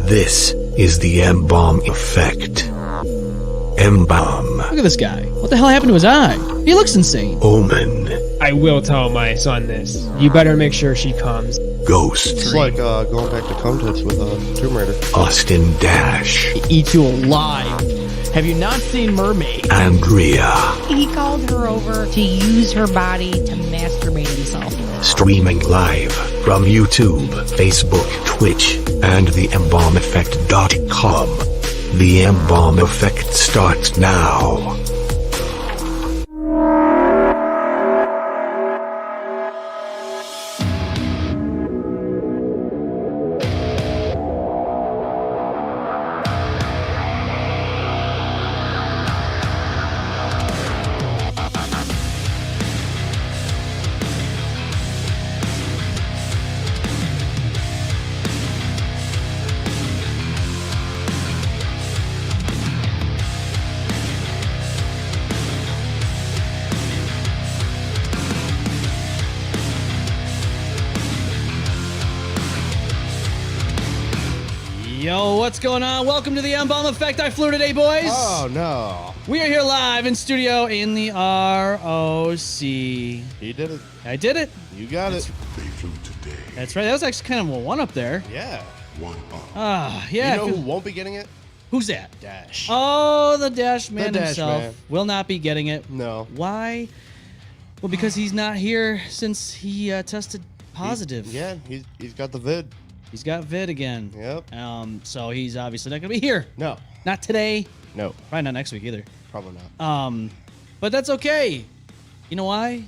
This is the M-Balm effect. M-Balm. Look at this guy. What the hell happened to his eye? He looks insane. Omen. I will tell my son this. You better make sure she comes. Ghost. It's like going back to Comtits with Tomb Raider. Austin Dash. Eat you alive. Have you not seen Mermaid? Andrea. He called her over to use her body to masturbate himself. Streaming live from YouTube, Facebook, Twitch, and the embalmeffect.com. The M-Balm effect starts now. Yo, what's going on? Welcome to the M-Balm Effect. I flew today, boys. Oh, no. We are here live in studio in the ROC. He did it. I did it. You got it. They flew today. That's right. That was actually kind of a one up there. Yeah. One up. Yeah. You know who won't be getting it? Who's that? Dash. Oh, the Dash Man Dash himself Man. will not be getting it. No. Why? Well, because he's not here since he tested positive. He's got the vid. He's got vid again. Yep. So he's obviously not gonna be here. No. Not today. No. Probably not next week either. Probably not. But that's okay. You know why?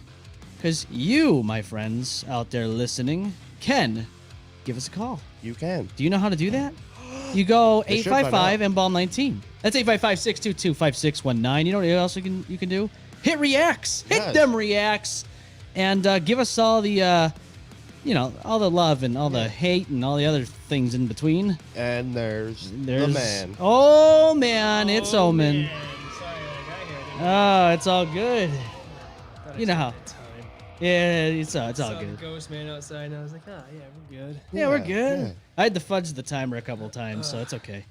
Because you, my friends out there listening, can give us a call. You can. Do you know how to do that? You go They should by 855 now. M-Balm 19. That's 855-622-5619. You know what else you can do? Hit reacts. Hit Yes. them reacts. And give us all the all the love and all the hate and all the other things in between. And there's the man. Oh man, it's Omen. Man. Sorry, I got here. Oh, it's all good. You know how. Time. Yeah, it's all Saw good. the ghost man outside, and I was like, yeah, we're good. Yeah, we're good. yeah. I had to fudge the timer a couple times, so it's okay.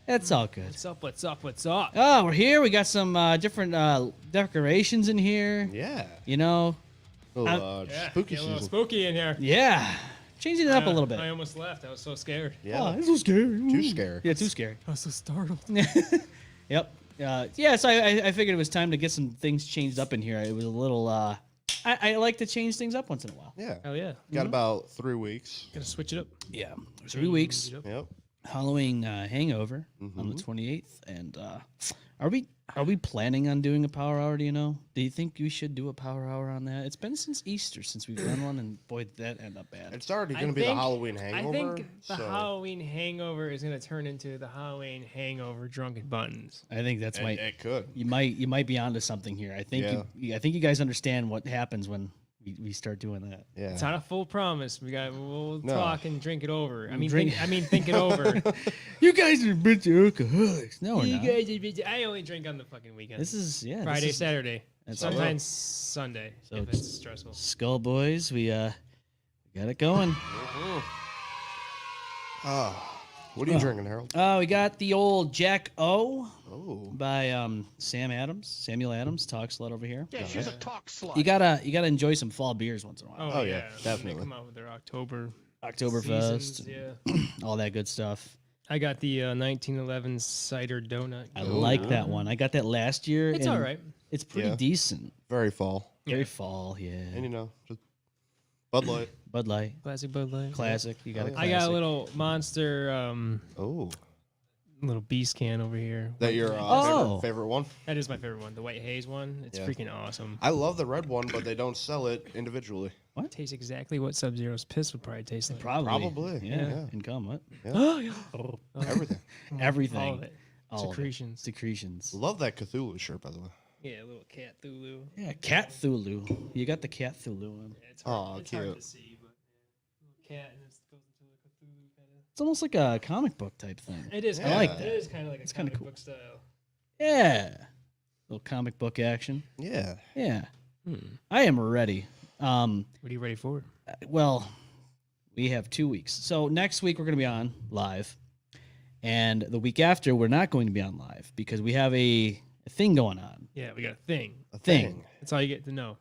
It's all good. What's up? What's up? What's up? Oh, we're here. We got some different decorations in here. Yeah. You know, Little, Yeah, spooky get a little season. spooky in here. yeah, changing it up a little bit. I almost left. I was so scared. Yeah. it's so scary. Too scary. Yeah, too scary. I was so startled. Yep. Yeah, so I figured it was time to get some things changed up in here. It was a little. I like to change things up once in a while. Yeah. Hell yeah. Got about 3 weeks. Gotta switch it up. Yeah, 3 weeks. Change it up. Yep. Halloween hangover on the 28th, and are we planning on doing a power hour? Do you know? Do you think we should do a power hour on that? It's been since Easter since we've done one, and boy, did that end up bad. It's already I going to be the think- Halloween hangover. I think the so Halloween hangover is gonna turn into the Halloween hangover drunken buttons. I think that's it could. you might be onto something here. I think Yeah. I think you guys understand what happens when we start doing that. Yeah. It's not a full promise. We'll No. talk and drink it over. I mean, Drink- think it over. You guys are a bunch of alcoholics. No, we're You not. guys, I only drink on the fucking weekend. This is Friday, this is Saturday, That's sometimes Sunday So if it's stressful. Skull Boys. We got it going. What are you drinking, Harold? We got the old Jack O. Oh. By Samuel Adams. Talks a lot over here. Yeah, she's a talk slut. You gotta enjoy some fall beers once in a while. Oh, yeah, They definitely. come out with their Oktoberfest, seasons, yeah. all that good stuff. I got the 1911 cider donut. I like that one. I got that last year. It's and all right. It's pretty Yeah. decent. Very fall. Very fall, yeah. And just Bud Light. Bud Light, Classic Bud Light. classic. You got a Oh, yeah. classic. I got a little monster, Oh. little beast can over here. That your Oh. favorite one? That is my favorite one, the white haze one. It's Yeah. freaking awesome. I love the red one, but they don't sell it individually. What? Tastes exactly what Sub-Zero's piss would probably taste like. Probably. Probably, Yeah. yeah. And come what? Oh, yeah. Everything. Everything. All of it. All of it. Secretions. Secretions. Love that Cthulhu shirt, by the way. Yeah, a little cat Thulu. Yeah, Cat Thulu. You got the Cat Thulu one. Yeah, it's hard, Aw, it's hard cute. to see, but yeah. Little cat and it goes into like a Cthulhu kind of. It's almost like a comic book type thing. It is. I Kinda, like It that. is kind of like It's a kinda comic cool. book style. Yeah. Little comic book action. Yeah. Yeah. I am ready. What are you ready for? Well, we have 2 weeks. So next week we're going to be on live. And the week after, we're not going to be on live because we have a thing going on. Yeah, we got a thing. A Thing. That's all you get to know.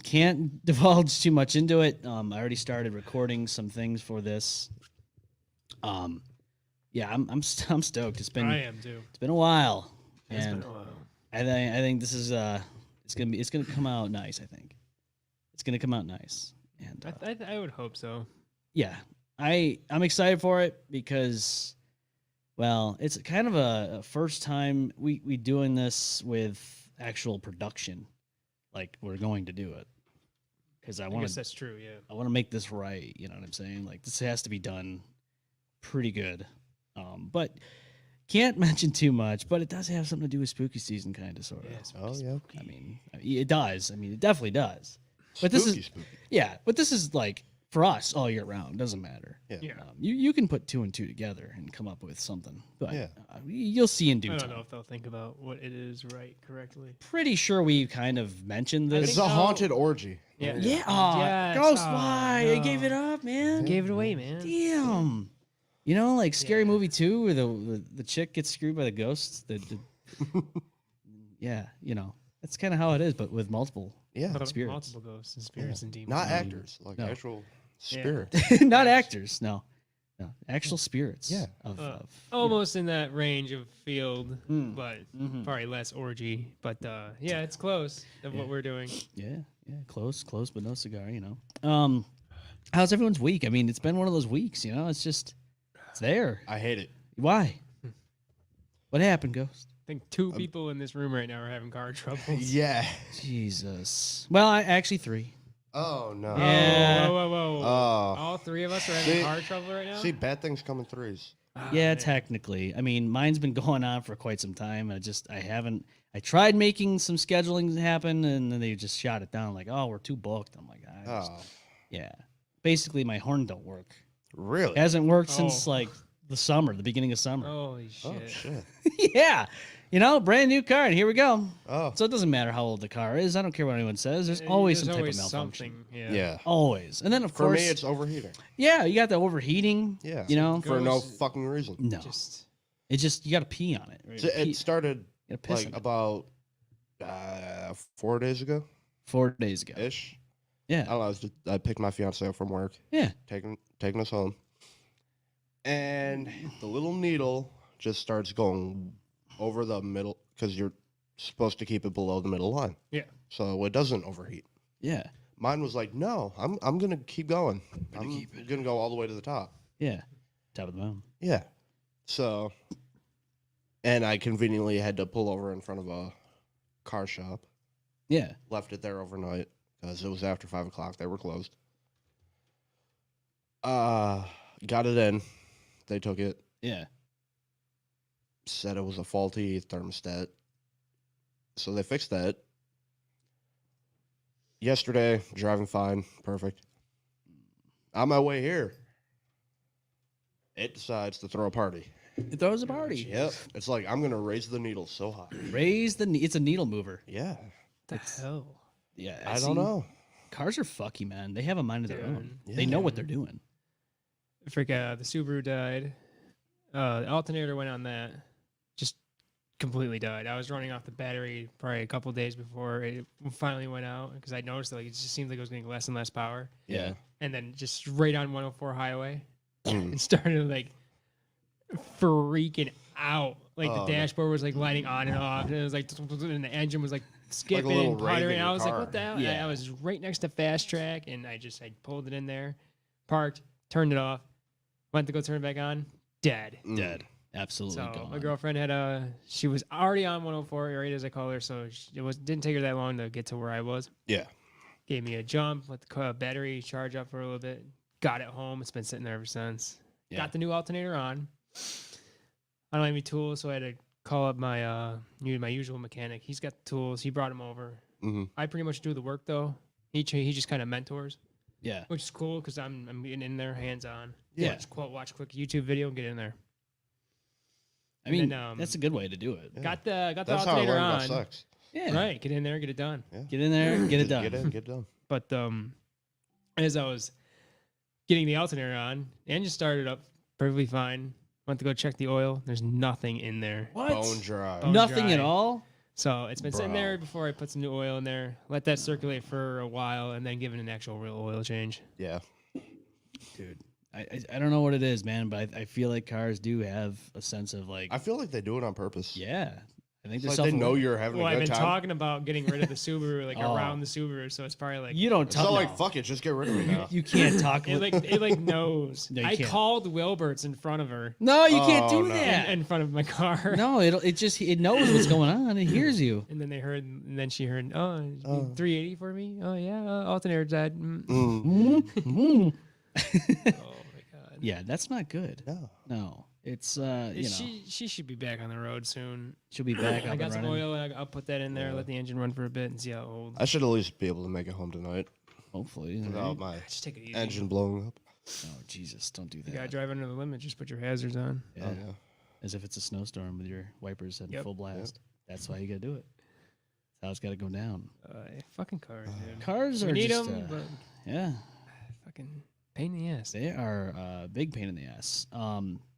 Can't divulge too much into it. I already started recording some things for this. Yeah, I'm stoked. It's I am too. It's been a while, It's and been a while. I think this is it's gonna come out nice. I think it's gonna come out nice, and I would hope so. yeah, I'm excited for it because, well, it's kind of a first time we doing this with actual production, like we're going to do it, because I I want guess to that's true. Yeah. I want to make this right. You know what I'm saying? Like this has to be done pretty good, but can't mention too much. But it does have something to do with spooky season, kind of, sort of. Oh yeah. I mean, it does. I mean, it definitely does. But this is Spooky. yeah. But this is like for us all year round. Doesn't matter. Yeah. Yeah. You can put 2 and 2 together and come up with something. But Yeah. you'll see in due I time. don't know if they'll think about what it is right correctly. Pretty sure we kind of mentioned It's this. a think- haunted orgy. Yeah. Yeah. Aw, Yes. Ghost. Aw, Why? I gave no. it up, man. Gave it away, man. Damn. You know, like Scary Yeah. Movie 2 where the chick gets screwed by the ghosts. Yeah, you know, that's kind of how it is, but with multiple. Yeah. But Spirits. multiple ghosts and spirits and demons. Not actors, like No. actual Yeah. spirits. Not actors, no. Actual spirits. Yeah. Of, Almost in that range of field, Mm. but Mhm. probably less orgy. But yeah, it's close of what we're doing. yeah, close, but no cigar, you know. How's everyone's week? I mean, it's been one of those weeks, you know, it's there. I hate it. Why? What happened, Ghost? I think 2 people in this room right now are having car troubles. Yeah. Jesus. Well, I actually 3. Oh no. Yeah. Whoa, whoa, whoa, whoa. Oh. All 3 of us are having See- car trouble right now? See, bad things come in threes. Yeah, man. technically. I mean, mine's been going on for quite some time. I tried making some scheduling happen and then they just shot it down like, oh, we're too booked. I'm like, Oh, yeah. Basically, my horn don't work. really? It hasn't worked since Oh. like the beginning of summer. Holy shit. Oh shit. Yeah. You know, brand new car, and here we go. Oh. So it doesn't matter how old the car is. I don't care what anyone says. There's always some type of malfunction. something. Yeah. Yeah. Always. And then, of For course, me, it's overheating. yeah, you got the overheating. Yeah. You know? For no Goes- fucking reason. No. Just It just, you got to pee on it. Right? So it started You gotta piss like on it. about 4 days ago 4 days ago. ish. Yeah. I don't know. I picked my fiance up from work, Yeah. taking us home, and the little needle just starts going over the middle because you're supposed to keep it below the middle line, yeah. so it doesn't overheat. Yeah. Mine was like, no, I'm gonna keep going. I'm gonna go all the way to the top. Yeah. Top of the mountain. Yeah. So, and I conveniently had to pull over in front of a car shop. Yeah. Left it there overnight because it was after 5 o'clock. They were closed. Got it in. They took it. Yeah. Said it was a faulty thermostat. So they fixed that. Yesterday, driving fine. Perfect. On my way here, it decides to throw a party. It throws a party. Yep. It's like, I'm going to raise the needle so high. It's a needle mover. Yeah. The hell? Yeah. I see, don't know. Cars are fucky, man. They have a mind of their Dude. own. Yeah. They know what they're doing. The Subaru died. The alternator went on that. Just completely died. I was running off the battery probably a couple days before it finally went out because I noticed that it just seemed like it was getting less and less power. Yeah. And then just right on 104 highway, Mm. it started like freaking out. Like Oh, the dashboard was like lighting on and off, and it was like, and the engine was like skipping little and rave in puttering. your I was like, car. what the hell? Yeah. And I was right next to Fast Track, and I pulled it in there, parked, turned it off, went to go turn it back on, dead. Mm. Dead. Absolutely So gone. my girlfriend she was already on 104, right as I call her, so didn't take her that long to get to where I was. Yeah. Gave me a jump, let the battery charge up for a little bit, got it home. It's been sitting there ever since. Yeah. Got the new alternator on. I don't have any tools, so I had to call up my usual mechanic. He's got the tools. He brought them over. Mm-hmm. I pretty much do the work though. He just kind of mentors, Yeah. which is cool because I'm getting in there hands on. Yeah. Watch a quick YouTube video and get in there. I And mean, then, that's a good way to do it. Yeah. Got the That's how I alternator learned about on. sex. Yeah. Right, get in there, get it done. Get in there, get it done. Get in, get done. But as I was getting the alternator on, the engine started up perfectly fine. Went to go check the oil. There's nothing in there. What? Bone dry. Bone Nothing dry. at all? So it's been sitting Bro. there before I put some new oil in there. Let that circulate for a while, and then give it an actual real oil change. Yeah. Dude, I don't know what it is, man, but I feel like cars do have a sense of like, I feel like they do it on purpose. yeah. I think It's they're like they know self-aware. you're having Well, a I've good been time. talking about getting rid of the Subaru, like Oh. around the Subaru, so it's probably like You don't It's talk not like, no. fuck it, just get rid of me now. You can't talk it with like knows. No, you I can't. called Wilbert's in front of her, No, you can't Oh, do no. that. in front of my car. No, it knows what's going on. It hears you. And then they heard, and then she heard, oh, Oh. 380 for me? Oh, yeah, alternator died. Mm. Oh, my God. Yeah, that's not good. No. No, it's you know, She should be back on the road soon. she'll be back I up got and some running. oil, and I'll put that in there, let the engine run for a bit, and see how old. I should at least be able to make it home tonight Hopefully. without right? my Just take it easy. engine blowing up. Oh Jesus, don't do You gotta that. drive under the limit. Just put your hazards on. Yeah. Oh, yeah. As if it's a snowstorm with your wipers at Yep. full blast. That's why you gotta do it. That's how it's gotta go down. Fucking cars, dude. Cars We are need just, them, but yeah, fucking pain in the ass. they are a big pain in the ass.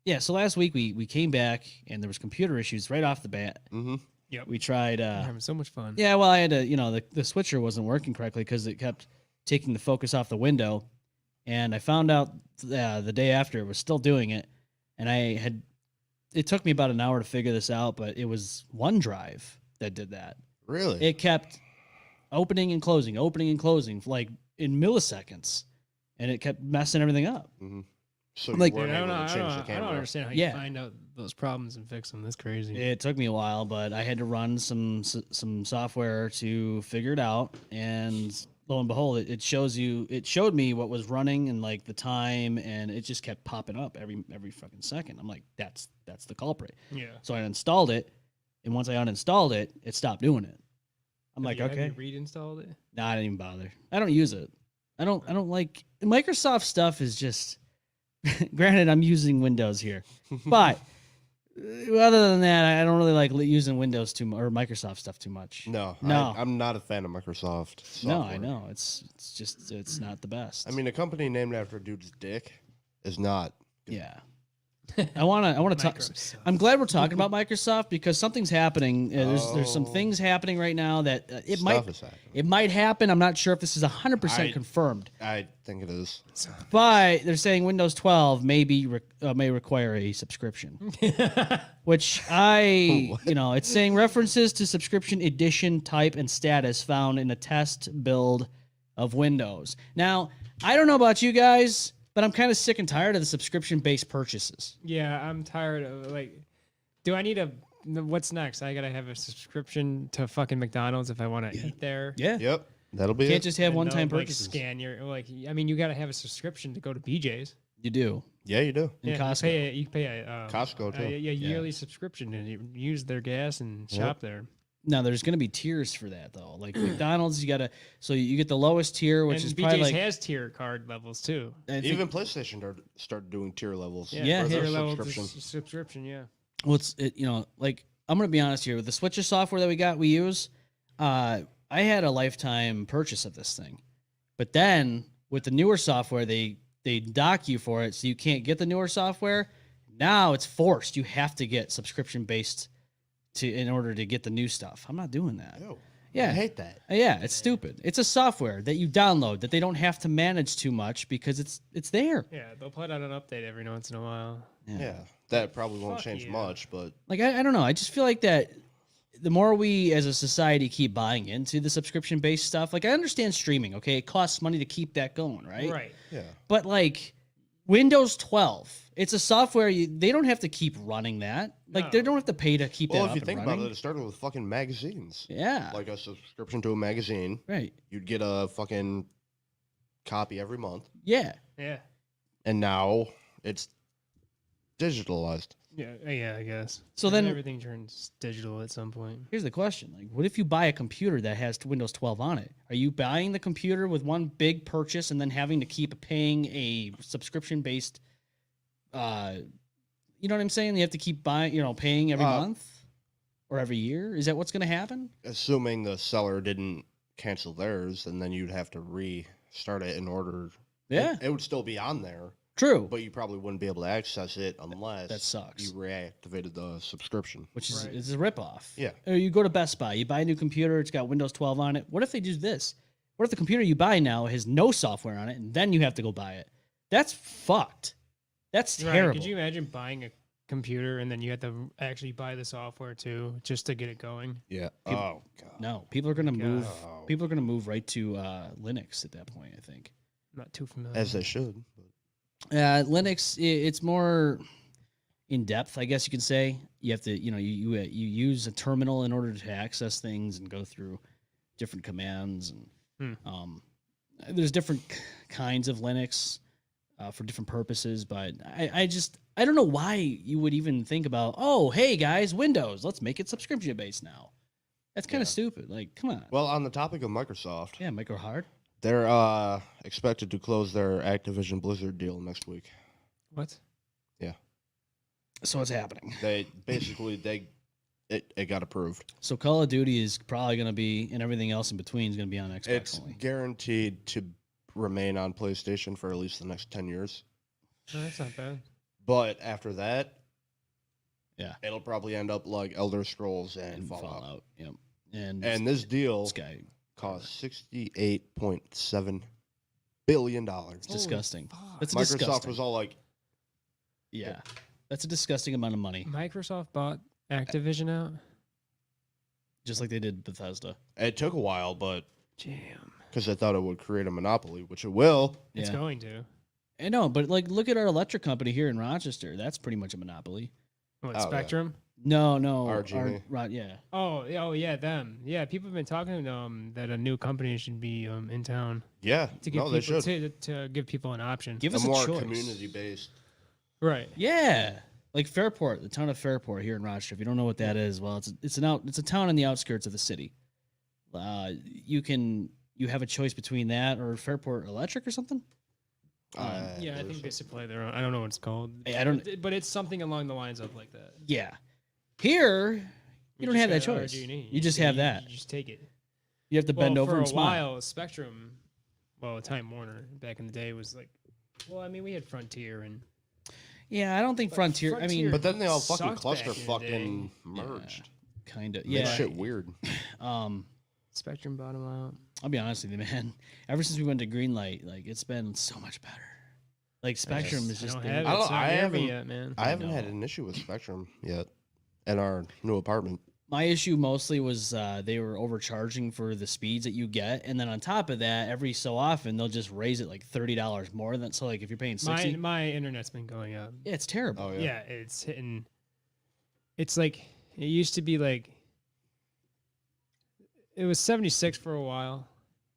Yeah. So last week we came back and there was computer issues right off the bat. Mm-hmm. Yep. We tried. I'm having so much fun. Yeah, well, I had to, the switcher wasn't working correctly because it kept taking the focus off the window. And I found out the day after it was still doing it. And it took me about an hour to figure this out, but it was OneDrive that did that. Really? It kept opening and closing like in milliseconds. And it kept messing everything up. Mm-hmm. So Like- you weren't Dude, able to I change the don't camera. understand how Yeah. you find out those problems and fix them. That's crazy. It took me a while, but I had to run some software to figure it out. And lo and behold, it showed me what was running and like the time, and it just kept popping up every fucking second. I'm like, that's the culprit. Yeah. So I installed it, and once I uninstalled it, it stopped doing it. I'm like, Have okay, you reinstalled it? nah, I didn't even bother. I don't use it. I don't like Microsoft stuff. Is just granted, I'm using Windows here, but other than that, I don't really like using Windows too much or Microsoft stuff too much. No, No. I'm not a fan of Microsoft. No, Software. I know it's just it's not the best. I mean, a company named after a dude's dick is not. yeah. I want to talk. Microsoft. I'm glad we're talking about Microsoft because something's happening. There's some Oh. things happening right now that it Stuff is happening. might happen. I'm not sure if this is 100% I- confirmed, I think it is. but they're saying Windows 12 may require a subscription, which it's saying references to subscription edition type and status found in a test build of Windows. Now, I don't know about you guys, but I'm kind of sick and tired of the subscription-based purchases. Yeah, I'm tired of do I need what's next? I gotta have a subscription to fucking McDonald's if I want to eat there. Yeah, Yep, that'll be you can't it. just have And one-time they'll, purchases. Scan your you gotta have a subscription to go to BJ's. You do Yeah, you do. in Yeah, Costco. you pay a Costco, too. yearly subscription and you use their gas and shop there. Now there's going to be tiers for that though. Like McDonald's, you get the lowest tier, which and is BJ's probably like has tier card levels too. I think- Even PlayStation started doing tier levels. Yeah, for their tier level subscription. subscription. Yeah. well, like I'm going to be honest here with the switcher software that we use. I had a lifetime purchase of this thing, but then with the newer software, they dock you for it, so you can't get the newer software. Now it's forced; you have to get subscription based in order to get the new stuff. I'm not doing that. Ew. Yeah. I hate that. Yeah, it's stupid. It's a software that you download that they don't have to manage too much because it's there. Yeah, they'll put out an update every once in a while. Yeah, that probably won't Fuck change yeah. much, but Like I don't know. I just feel like that the more we as a society keep buying into the subscription based stuff, like I understand streaming, okay? It costs money to keep that going, right? Right. yeah. But like Windows 12, it's a software they don't have to keep running that. Like they No. don't have to pay to keep Well, that if up you and think running. about it, it started with fucking magazines. Yeah. Like a subscription to a magazine, Right. you'd get a fucking copy every month, Yeah. Yeah. and now it's digitalized. Yeah, I guess. So And then- everything turns digital at some point. Here's the question. Like, what if you buy a computer that has Windows 12 on it? Are you buying the computer with one big purchase and then having to keep paying a subscription-based, you know what I'm saying? You have to keep paying every month or every year? Is that what's going to happen? Assuming the seller didn't cancel theirs, and then you'd have to restart it in order. Yeah. It would still be on there. True. but you probably wouldn't be able to access it unless That sucks. you reactivated the subscription. Which is Right. it's a ripoff. Yeah. Or you go to Best Buy, you buy a new computer, it's got Windows 12 on it. What if they do this? What if the computer you buy now has no software on it, and then you have to go buy it? That's fucked. That's Right. terrible. Could you imagine buying a computer and then you have to actually buy the software too just to get it going? Yeah. People- Oh god. No, people are gonna move. Oh. People are gonna move right to Linux at that point. I think. I'm not too familiar. As they should. Linux, it's more in depth, I guess you could say. You have to, you use a terminal in order to access things and go through different commands, and there's different kinds of Linux for different purposes. But I don't know why you would even think about, oh, hey guys, Windows, let's make it subscription based now. That's kind of stupid. Like, come on. Well, on the topic of Microsoft, Yeah, micro hard. they're expected to close their Activision Blizzard deal next week. What? So what's happening? They basically it got approved. So Call of Duty is probably going to be, and everything else in between is going to be on Xbox It's only. guaranteed to remain on PlayStation for at least the next 10 years. Oh, that's not bad. But after that, Yeah. it'll probably end up like Elder Scrolls and And Fallout. Yep. And And this deal this guy, cost $68.7 billion. it's disgusting. fuck. That's Microsoft disgusting. was all like, Yeah. That's a disgusting amount of money, Microsoft bought Activision out. just like they did Bethesda. it took a while, but Damn. because they thought it would create a monopoly, which it will. It's Yeah. going to. I know, but like, look at our electric company here in Rochester. That's pretty much a monopoly. What, Oh, yeah. Spectrum? No, RG&E. yeah. Oh, yeah, them. Yeah, people have been talking that a new company should be in town Yeah, to give no, they people should. to give people an option. Give A us a more choice. community-based. Right. Yeah, like Fairport, the town of Fairport here in Rochester. If you don't know what that is, well, it's a town in the outskirts of the city. You have a choice between that or Fairport Electric or something. Yeah, I think they supply their own. I don't know what it's called. I don't- But it's something along the lines of like that. Yeah, here you don't just have that got choice. RG&E. You just have that. You just take it. You have to bend over for and a smile. while, Spectrum, well, Time Warner back in the day was like, well, I mean, we had Frontier and Yeah, I don't think But Frontier. I mean, Frontier- But then they all Sucked fucking back cluster in the fucking day. merged. kind of. Made Yeah. shit weird. Spectrum bottom out. I'll be honest with you, man. Ever since we went to Greenlight, like it's been so much better. Like Spectrum is I just. don't they- have it. I don't- It's not I near me haven't- yet, man. I haven't know. had an issue with Spectrum yet in our new apartment. My issue mostly was they were overcharging for the speeds that you get, and then on top of that, every so often they'll just raise it like $30 more than. So like if you're paying 60, My internet's been going up. yeah, it's terrible. Oh Yeah. yeah. It's hitting. It's like it used to be like. It was 76 for a while.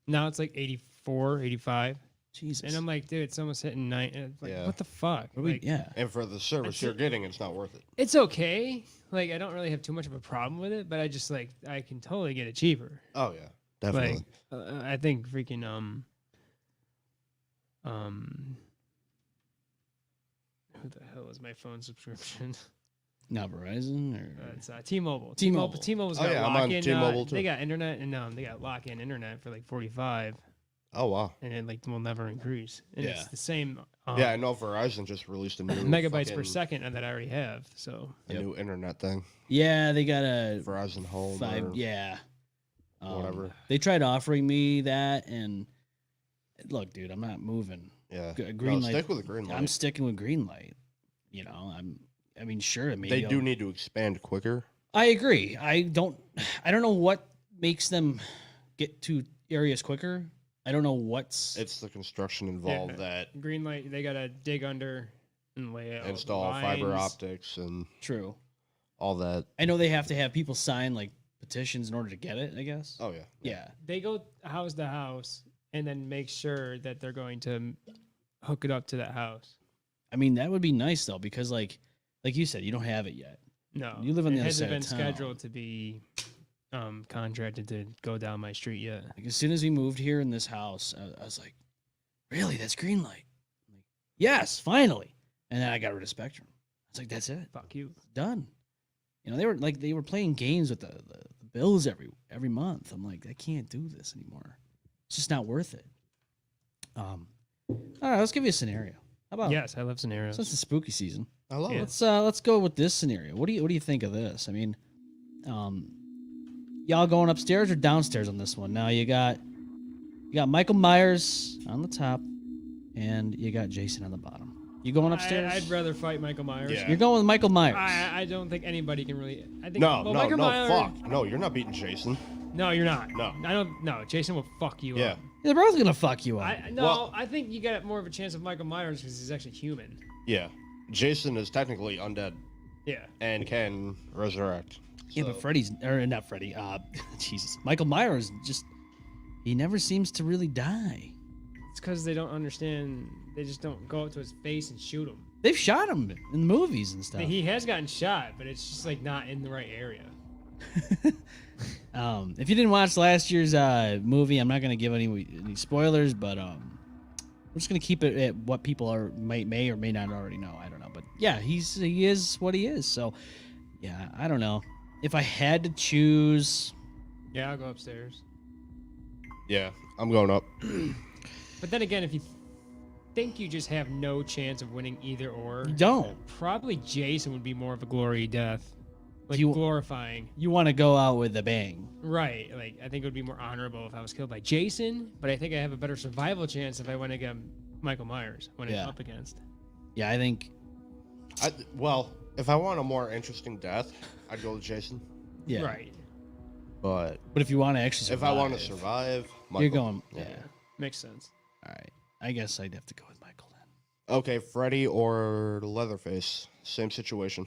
Now it's like 84, 85. Jesus. And I'm like, dude, it's almost hitting 9. It's like, Yeah. what the fuck? What do we- Like, yeah. And for the service you're getting, it's not worth it. It's okay. Like, I don't really have too much of a problem with it, but I just like I can totally get it cheaper. Oh yeah, definitely. Like, I think freaking who the hell is my phone subscription? Not Verizon or It's T-Mobile. T-Mobile. T-Mobile's Oh, got yeah, I'm on lock-in. T-Mobile, They too. got internet and they got lock-in internet for like 45, Oh wow. and it like will never increase. And Yeah. it's the same. Yeah, I know Verizon just released a new megabytes per fucking- second that I already have. So a new internet thing. yeah, they got a Verizon Home. five. or Yeah, whatever. They tried offering me that, and look, dude, I'm not moving. Yeah. Green No, light. stick with the green light. I'm sticking with Greenlight. You know, I mean, sure, maybe They do I'll- need to expand quicker. I agree. I don't know what makes them get to areas quicker. I don't know what's. It's the construction involved Yeah. that green light, they gotta dig under and lay out install fiber lines. optics and True. all that. I know they have to have people sign like petitions in order to get it. I guess. Oh yeah. Yeah. They go house to house and then make sure that they're going to hook it up to that house. I mean, that would be nice though, because like you said, you don't have it yet. No, You live on the it other hasn't side of been town. scheduled to be contracted to go down my street yet. Like as soon as we moved here in this house, I was like, "Really? That's Greenlight?" I'm like, yes, finally. And then I got rid of Spectrum. I was like, "That's it, Fuck you. done." You know, they were playing games with the bills every month. I'm like, I can't do this anymore. It's just not worth it. All right, let's give you a scenario. How about Yes, I love scenarios. since it's spooky season? I love it. Let's go with this scenario. What do you think of this? I mean, y'all going upstairs or downstairs on this one? Now you got Michael Myers on the top, and you got Jason on the bottom. You going upstairs? I'd rather fight Michael Myers. Yeah. You're going with Michael Myers. I don't think anybody can really. I think No, well, no, Michael no, Myers, fuck. No, you're not beating Jason. No, you're not. No. I don't. No, Jason will fuck you Yeah. up. They're both gonna fuck you up. Well- I think you got more of a chance of Michael Myers because he's actually human. Yeah. Jason is technically undead Yeah. and can resurrect. Yeah, So- but Freddy's or not Freddy. Jesus, Michael Myers he never seems to really die. It's because they don't understand. They just don't go up to his face and shoot him. They've shot him in movies and stuff. He has gotten shot, but it's just like not in the right area. If you didn't watch last year's movie, I'm not gonna give any spoilers, but we're just gonna keep it at what people may or may not already know. I don't know, but yeah, he is what he is. So yeah, I don't know. If I had to choose, Yeah, I'll go upstairs. Yeah, I'm going up. But then again, if you think you just have no chance of winning either or, you don't. probably Jason would be more of a glory death. Like You- glorifying. You want to go out with a bang. Right. Like, I think it would be more honorable if I was killed by Jason, but I think I have a better survival chance if I went against Michael Myers when Yeah. I'm up against. Yeah, I think. Well, if I want a more interesting death, I'd go with Jason. Yeah. Right. But But if you want to actually survive, if I want to survive, Michael. you're going. Yeah. Yeah. Makes sense. All right. I guess I'd have to go with Michael then. Okay, Freddy or Leatherface. Same situation.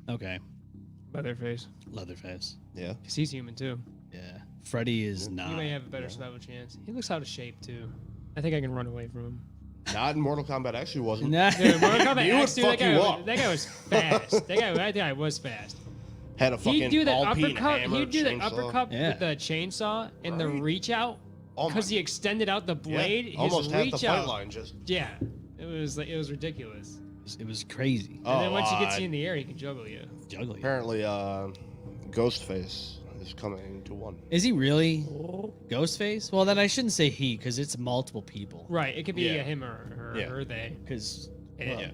Okay. Leatherface. Leatherface. Yeah. Because he's human too. Yeah. Freddy is not. He may have a better survival chance. He looks out of shape too. I think I can run away from him. Not in Mortal Kombat X, he wasn't. Nah. Dude, Mortal Kombat He would X, dude, fuck you up. that guy was fast. I think I was fast. Had a fucking He'd do that Alpine uppercut. hammer, He'd do that chainsaw. uppercut Yeah. with the chainsaw and the Right. reach out Oh my- because he extended out the blade. Yeah, almost his half reach the fight out. line just. Yeah, it was ridiculous. It was crazy. Oh, And then once he gets you in the air, he can juggle you. Juggling. Apparently, Ghostface is coming to one. Is he really Ghostface? Well, then I shouldn't say he because it's multiple people. Right, it could be Yeah. a him or Yeah. or they. Because Yeah.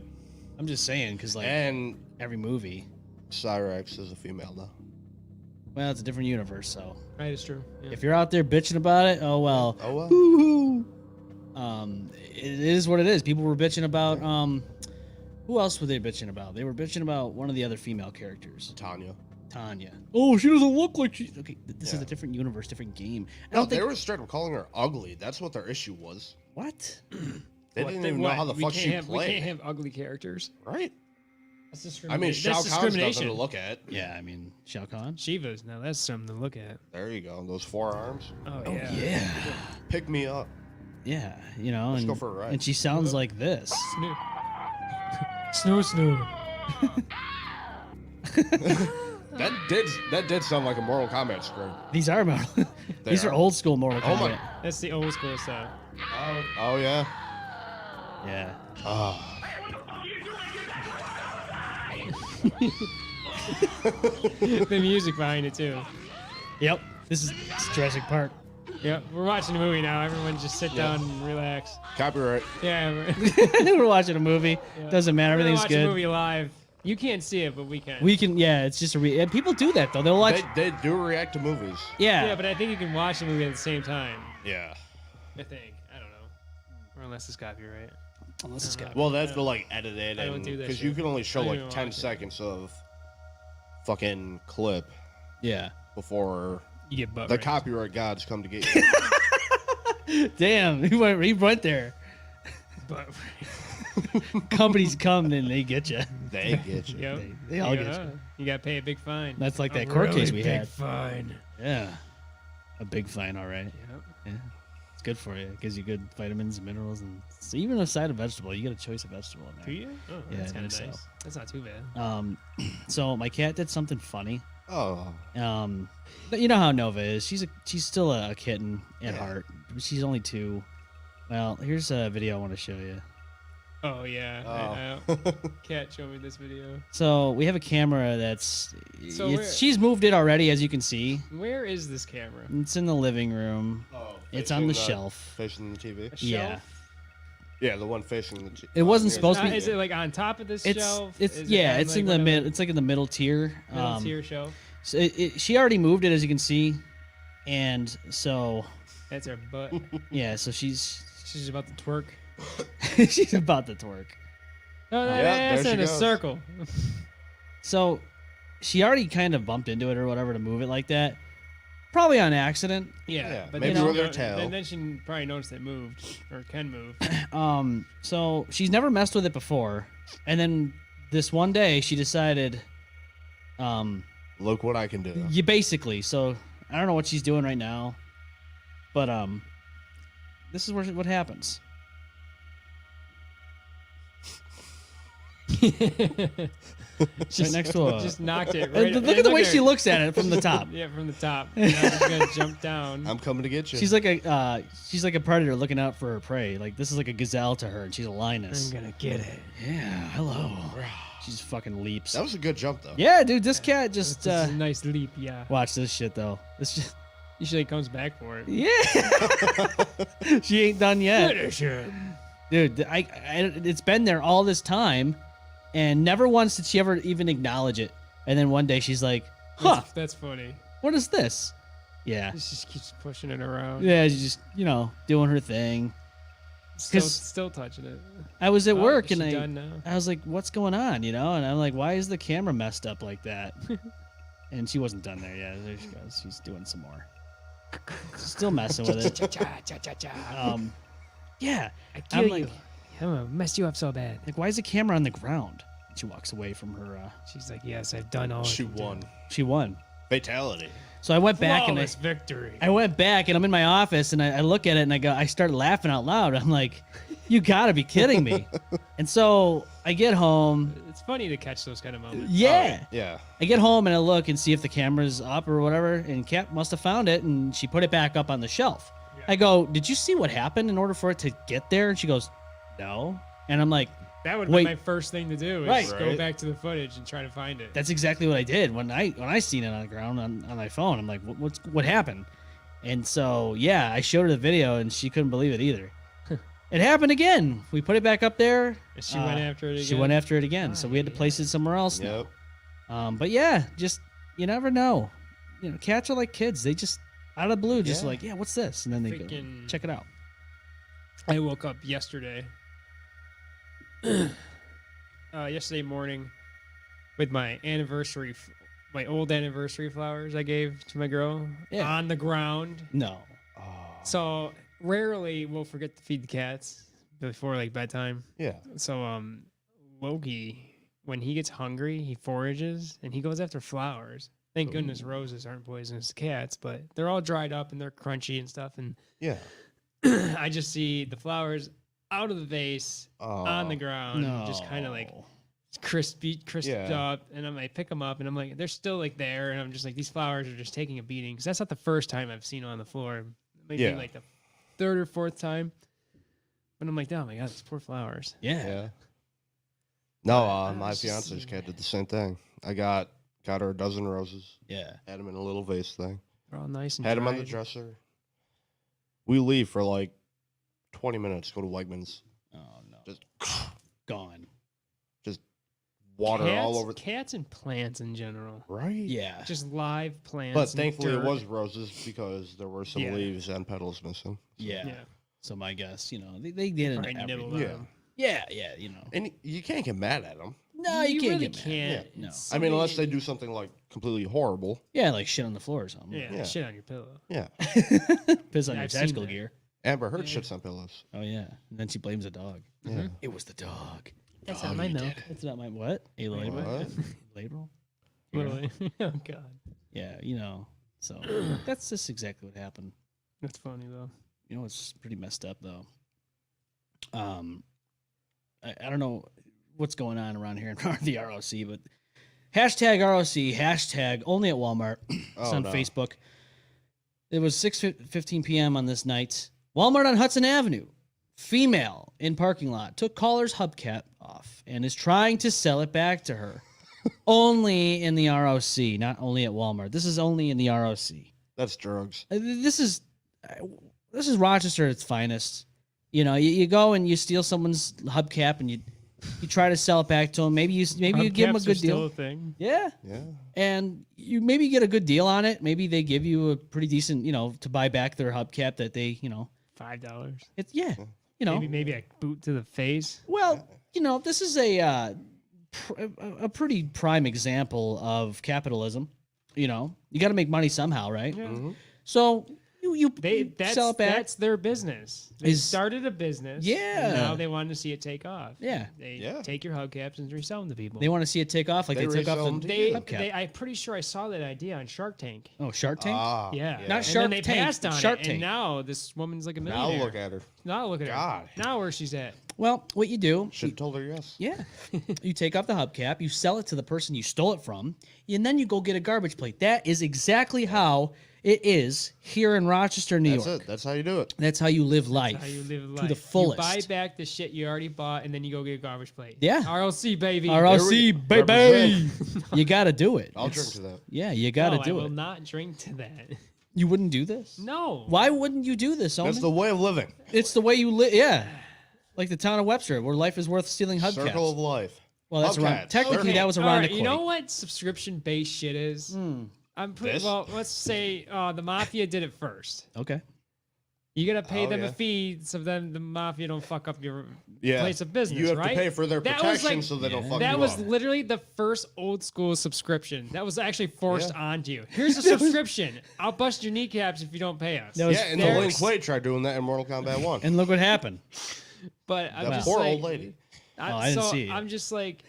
I'm just saying because like And every movie, Cyrax is a female now. well, it's a different universe. So Right, it's true. Yeah. if you're out there bitching about it, oh well. Oh well. Woo-hoo. It is what it is. People were bitching about who else were they bitching about? They were bitching about one of the other female characters, Tanya. Tanya. Oh, she doesn't look like she. Okay, this is Yeah. a different universe, different game. I No, don't think. they were straight up calling her ugly. That's what their issue was. What? They didn't even know how the fuck she We played. can't have ugly characters. Right? That's I discrimination. mean, Shao That's Kahn's nothing discrimination. to look at. Yeah, I mean, Shao Kahn. Shivas, now that's something to look at. There you go. Those forearms. Oh, Oh yeah. yeah, Pick me up. yeah. You know, Let's and, go for a ride. and she sounds like this. Snoo. Snoo. That did sound like a Mortal Kombat script. These are these are are. old school Mortal Oh Kombat. my- That's the old school stuff. Oh yeah. Yeah. Ah. The music behind it too. Yep. This is Jurassic Park. Yep, we're watching a movie now. Everyone just sit down and relax. Copyright. Yeah, we're, We're watching a movie. yeah. Doesn't matter. We're gonna Everything's watch good. a movie live. You can't see it, but we can. We can. Yeah. It's just and people do that though. They'll watch. They do react to movies. yeah. Yeah, but I think you can watch the movie at the same time. Yeah. I think. I don't know. Or unless it's copyright. Unless it's got. Well, that's the like edited I don't do that because you shit. can only show I don't like even 10 watch it. seconds of fucking clip Yeah. You before get butt the raped. copyright gods come to get you. Damn. He went there. Butt Companies come and they get you. they get you. Yep. They all get Yeah. you. You got to pay a big fine. That's like A that court really case we big had. fine. Yeah. A big fine, all right. Yep. Yeah. It's good for you. It gives you good vitamins and minerals, and so even a side of vegetable, you get a choice of vegetable in there. Do you? Oh, Yeah, that's I kind of think nice. so. That's not too bad. So my cat did something funny. Oh. But you know how Nova is. She's still a kitten at Yeah. heart. She's only 2. Well, here's a video I want to show you. Oh yeah. Oh. Cat showed me this video. So we have a camera that's. So where- she's moved it already, as you can see. Where is this camera? It's in the living room. Oh, It's on the facing shelf. Facing the TV. A Yeah. shelf? Yeah, the one facing the. It wasn't near supposed the- to be- Is it like on top of this shelf? It's Is it yeah, on, it's like, in the one of mid. It's like in the middle tier. middle tier shelf. So she already moved it, as you can see, and so That's her butt. yeah, so she's She's about to twerk. she's about to twerk. Oh, Yeah, that's there in she a goes. circle. So she already kind of bumped into it or whatever to move it like that, probably on accident. Yeah, but maybe then with she her know- tail. Then she probably noticed it moved or can move. So she's never messed with it before, and then this one day she decided, Look what I can do. you basically. So I don't know what she's doing right now, but this is what happens. Right next to a. Just knocked it And right. look at the way at she her. looks at it from the top. Yeah, from the top. Now she's gonna jump down. I'm coming to get you. She's like a predator looking out for her prey. Like this is like a gazelle to her, and she's a lioness. gonna get it. Yeah, hello. She just fucking leaps. That was a good jump though. Yeah, dude, this cat just This is a nice leap. Yeah. watch this shit though. This just Usually it comes back for it. yeah. She ain't done yet, Finish it. dude. It's been there all this time, and never once did she ever even acknowledge it. And then one day she's like, "Huh, That's funny. what is this?" Yeah, She just keeps pushing it around. yeah, she's just doing her thing. Still touching it. I was at Oh, work is and she done now? I was like, "What's going on?" And I'm like, "Why is the camera messed up like that?" And she wasn't done there yet. There she goes. She's doing some more. Still messing with it. Yeah. I I'm kill like, you. I'm gonna mess you up so bad. like, why is the camera on the ground? And she walks away from her. She's like, yes, I've done all. She I can do." won. She won. Fatality. So I went back and Flawless victory. I went back and I'm in my office and I look at it and I start laughing out loud. I'm like, you gotta be kidding me. And so I get home. It's funny to catch those kind of moments. Yeah. Yeah. I get home and I look and see if the camera's up or whatever, and Kat must have found it and she put it back up on the shelf. Yeah. I go, did you see what happened in order for it to get there? And she goes, no. And I'm like, That would be Wait. my first thing to do. Is Right. go Right. back to the footage and try to find it. that's exactly what I did when I seen it on the ground on my phone. I'm like, what happened? And so yeah, I showed her the video and she couldn't believe it either. It happened again. We put it back up there. She went after it again. She went after it again. So we had to place it somewhere else. Yep. But yeah, just you never know. Cats are like kids. They just out of the blue, just Yeah. like, yeah, what's this? And then they go Freaking- check it out. I woke up yesterday. Yesterday morning with my my old anniversary flowers I gave to my girl Yeah. on the ground. No. So rarely we'll forget to feed the cats before like bedtime. Yeah. So Loki, when he gets hungry, he forages and he goes after flowers. Thank goodness roses aren't poisonous to cats, but they're all dried up and they're crunchy and stuff. And Yeah. I just see the flowers out of the vase on the ground, just kind of like crisped Yeah. up. And I pick them up and I'm like, they're still like there. And I'm just like, these flowers are just taking a beating. Cause that's not the first time I've seen them on the floor. Maybe Yeah. like the third or fourth time. But I'm like, oh my God, these poor flowers. Yeah. Yeah. No, I my was just fiance's seeing cat did the same thing. I got her a dozen roses. Yeah. Had them in a little vase thing. They're all nice and Had them on the dried. dresser. We leave for like 20 minutes. Go to Wegmans. Oh no. Just Gone. water all Cats- over. Cats and plants in general. Right. Yeah. Just live plants. But and thankfully it dirt. was roses because there were some Yeah. leaves and petals missing. Yeah. Yeah. So my guess, they get into Probably nibbled everything. on Yeah. them. Yeah. And you can't get mad at them. No, you can't really get mad. can't. Yeah, no. It's- I mean, unless they do something like completely horrible. Yeah, like shit on the floor or something. Yeah, Yeah. shit on your pillow. Yeah. Piss on your I've seen tactical that. gear. Amber Heard shits on pillows. Oh yeah. And then she blames a dog. Yeah. It was the dog. That's Dog not my you milk. did. That's not my what? A label. What? Label? Literally. Oh God, Yeah, So that's just exactly what happened. that's funny though. It's pretty messed up though. I don't know what's going on around here in the ROC, but hashtag ROC, hashtag only at Walmart. It's Oh, on no. Facebook. It was 6:15 p.m. on this night. Walmart on Hudson Avenue. Female in parking lot took caller's hubcap off and is trying to sell it back to her. Only in the ROC, not only at Walmart. This is only in the ROC. That's drugs. This is Rochester at its finest. You know, you go and you steal someone's hubcap and you try to sell it back to them. Maybe you give them a Hubcaps are good still deal. a thing. Yeah. Yeah. And you maybe get a good deal on it. Maybe they give you a pretty decent, to buy back their hubcap that they, $5. it's you know. Maybe a boot to the face. Well, this is a pretty prime example of capitalism. You got to make money somehow, right? Yeah. So you sell it back. That's their business. They started a business. Yeah. And now they want to see it take off. Yeah. They take your hubcaps and resell them to people. They want to see it take off like They they took off resell the them to you. hubcap. I'm pretty sure I saw that idea on Shark Tank. Oh, Shark Tank? Yeah. Not And Shark then they Tank, passed on Shark it, Tank. and now this woman's like a Now millionaire. look at her. Now look at her. God. Now where she's at. Well, what you do, Should have told her yes. yeah, you take off the hubcap, you sell it to the person you stole it from, and then you go get a garbage plate. That is exactly how it is here in Rochester, New That's York. it. That's how you do it. That's how you live life. How you live to life. the fullest. You buy back the shit you already bought, and then you go get a garbage plate. Yeah. RLC, baby. RLC, There we- baby. You got to do it. I'll It's- drink to that. Yeah, you got to No, I do will it. not drink to that. You wouldn't do this? No. Why wouldn't you do this, Omen? That's the way of living. It's the way you live. Yeah. Like the town of Webster, where life is worth stealing hubcaps. Circle of life. Well, that's around. Hubcaps. Technically, Okay. that was All around right, the you know what subscription-based shit is? I'm pretty This? well. Let's say the mafia did it first. Okay. You gotta pay Oh, them yeah. a fee so then the mafia don't fuck up your Yeah. place of business. You have right? to pay for their That was protection like- so they don't fuck That you was up. literally the first old school subscription. That was actually forced onto you. Here's a subscription. I'll bust your kneecaps if you don't pay us. That was Yeah, and the There's- Link Quaid tried doing that in Mortal Kombat 1. And look what happened. But I'm That just poor like, old lady. I didn't see it. I'm just like,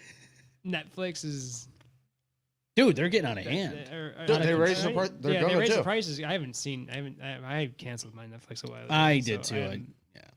Netflix is. Dude, they're getting out of hand. They raised the price. They're yeah, gonna they raised too. the prices. I canceled my Netflix a while ago. I did so too.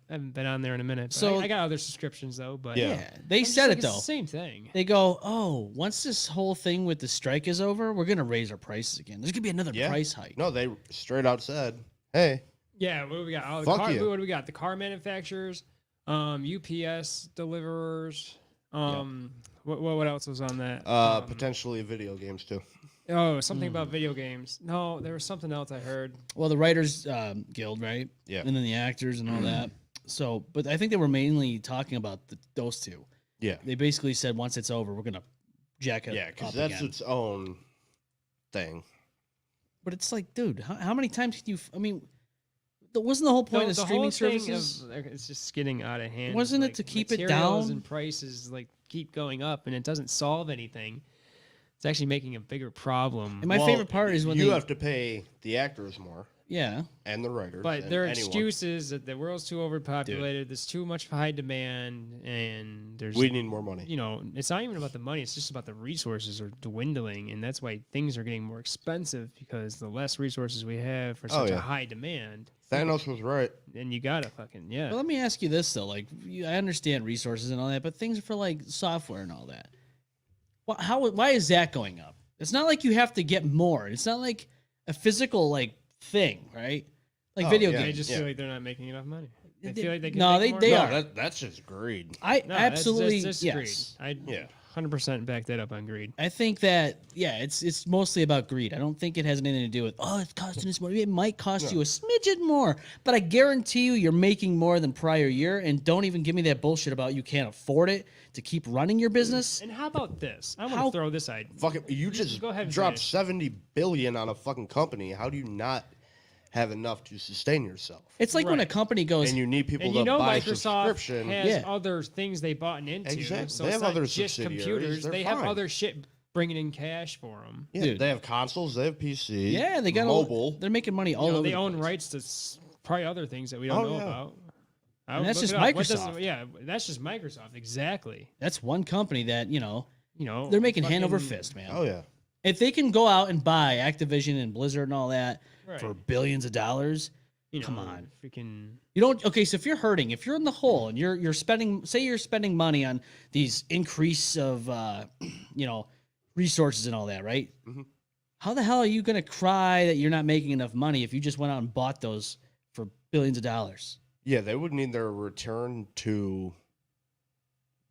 I haven't been on there in a minute. But So- I got other subscriptions though. But Yeah. Yeah, they I'm just said like, it it's though. the same thing. They go, oh, once this whole thing with the strike is over, we're gonna raise our prices again. There's gonna be another Yeah. price hike. No, they straight out said, "Hey, Yeah, what do we got? Oh, the Fuck car, you. what do we got? The car manufacturers, UPS deliverers. What else was on that? potentially video games too." Oh, something about video games. No, there was something else I heard. Well, the Writers Guild, right? Yeah. And then the actors and all that. So, but I think they were mainly talking about those two. Yeah, They basically said once it's over, we're gonna jack it yeah, up because that's again. its own thing. But it's like, dude, how many times can you? I mean, wasn't the whole point of streaming whole thing services? it's just getting out of hand. Wasn't it Like, to keep it materials down? and prices like keep going up, and it doesn't solve anything. It's actually making a bigger problem. And my Well, favorite part is when you they, have to pay the actors more yeah, and the writers. But and their anyone. excuse is that the world's too overpopulated. There's too much high demand, and there's We need more money. it's not even about the money. It's just about the resources are dwindling, and that's why things are getting more expensive because the less resources we have for such a yeah. high demand, Thanos was right. then you gotta fucking But let me ask you this though, like I understand resources and all that, but things for like software and all that. Why is that going up? It's not like you have to get more. It's not like a physical like thing, right? Like Oh, video yeah. They games. just feel like they're not making enough money. They They- feel like they can no, make more they money. are. That's just greed. I No, absolutely that's yes. greed. I Yeah. 100% back that up on greed. I think that it's mostly about greed. I don't think it has anything to do with it's costing us more. It might cost you a smidgen more, but I guarantee you're making more than prior year. And don't even give me that bullshit about you can't afford it to keep running your business. And how about this? I want How- to throw this idea. Fucking, you just Go ahead and dropped finish. 70 billion on a fucking company. How do you not have enough to sustain yourself? It's like when a Right. company goes, And you need people And to you know buy Microsoft subscription. has Yeah. other things they bought into. Exactly. So They it's have not other just subsidiaries. computers. They're They have fine. other shit bringing in cash for them. Yeah, Dude. they have consoles, they have PC. yeah, they got mobile. They're making money all over. They the own place. rights to probably other things that we don't Oh, know yeah. about. I And would that's look just it up. What Microsoft. yeah, that's just Microsoft. Exactly. That's one company that You know, they're making hand over fucking- fist, man. Oh yeah. If they can go out and buy Activision and Blizzard and all that Right. for billions of dollars, You know, come on. freaking. you don't. Okay, so if you're hurting, if you're in the hole and you're spending, say you're spending money on these increase of resources and all that, right? Mhm. How the hell are you gonna cry that you're not making enough money if you just went out and bought those for billions of dollars? Yeah, they would need their return to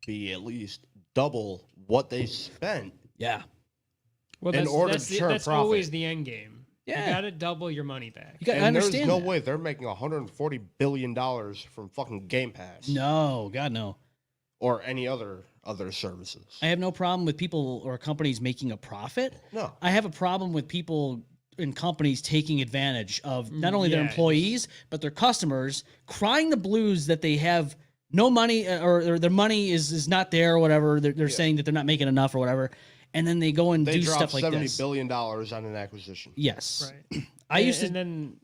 be at least double what they spent. Yeah. Well, in order that's to turn a that's profit. always the end game. Yeah. You gotta double your money back. You got to And there's understand no that. way they're making $140 billion from fucking Game Pass. No, God, no. Or any other services. I have no problem with people or companies making a profit. No. I have a problem with people and companies taking advantage of not only their yeah, employees, but their customers, crying the blues that they have no money or their money is not there or whatever. They're saying that they're not making enough or whatever. And then they go and They do dropped stuff like $70 this. billion on an acquisition. Yes. Right. I used to. And then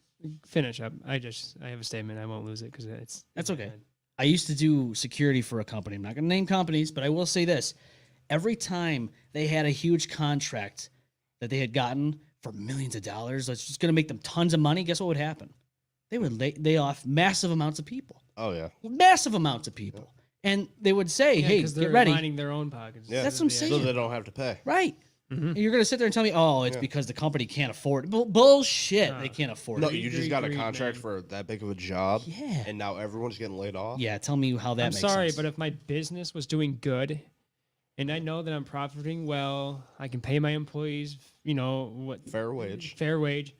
finish up. I have a statement. I won't lose it because That's okay. I used to do security for a company. I'm not going to name companies, but I will say this. Every time they had a huge contract that they had gotten for millions of dollars, that's just going to make them tons of money, guess what would happen? They would lay off massive amounts of people. Oh, yeah. Massive amounts of people. And they would say, hey, because they're get ready. lining their own pockets. Yeah. That's what I'm So saying. they don't have to pay. Right. Mm-hmm. And you're going to sit there and tell me, oh, it's Yeah. because the company can't afford it. Bullshit. They can't afford No, it. you just Greed, got a greed, contract man. for that big of a job. Yeah. And now everyone's getting laid off. Yeah, tell me how that I'm makes sorry, sense. but if my business was doing good and I know that I'm profiting well, I can pay my employees, Fair wage. fair wage,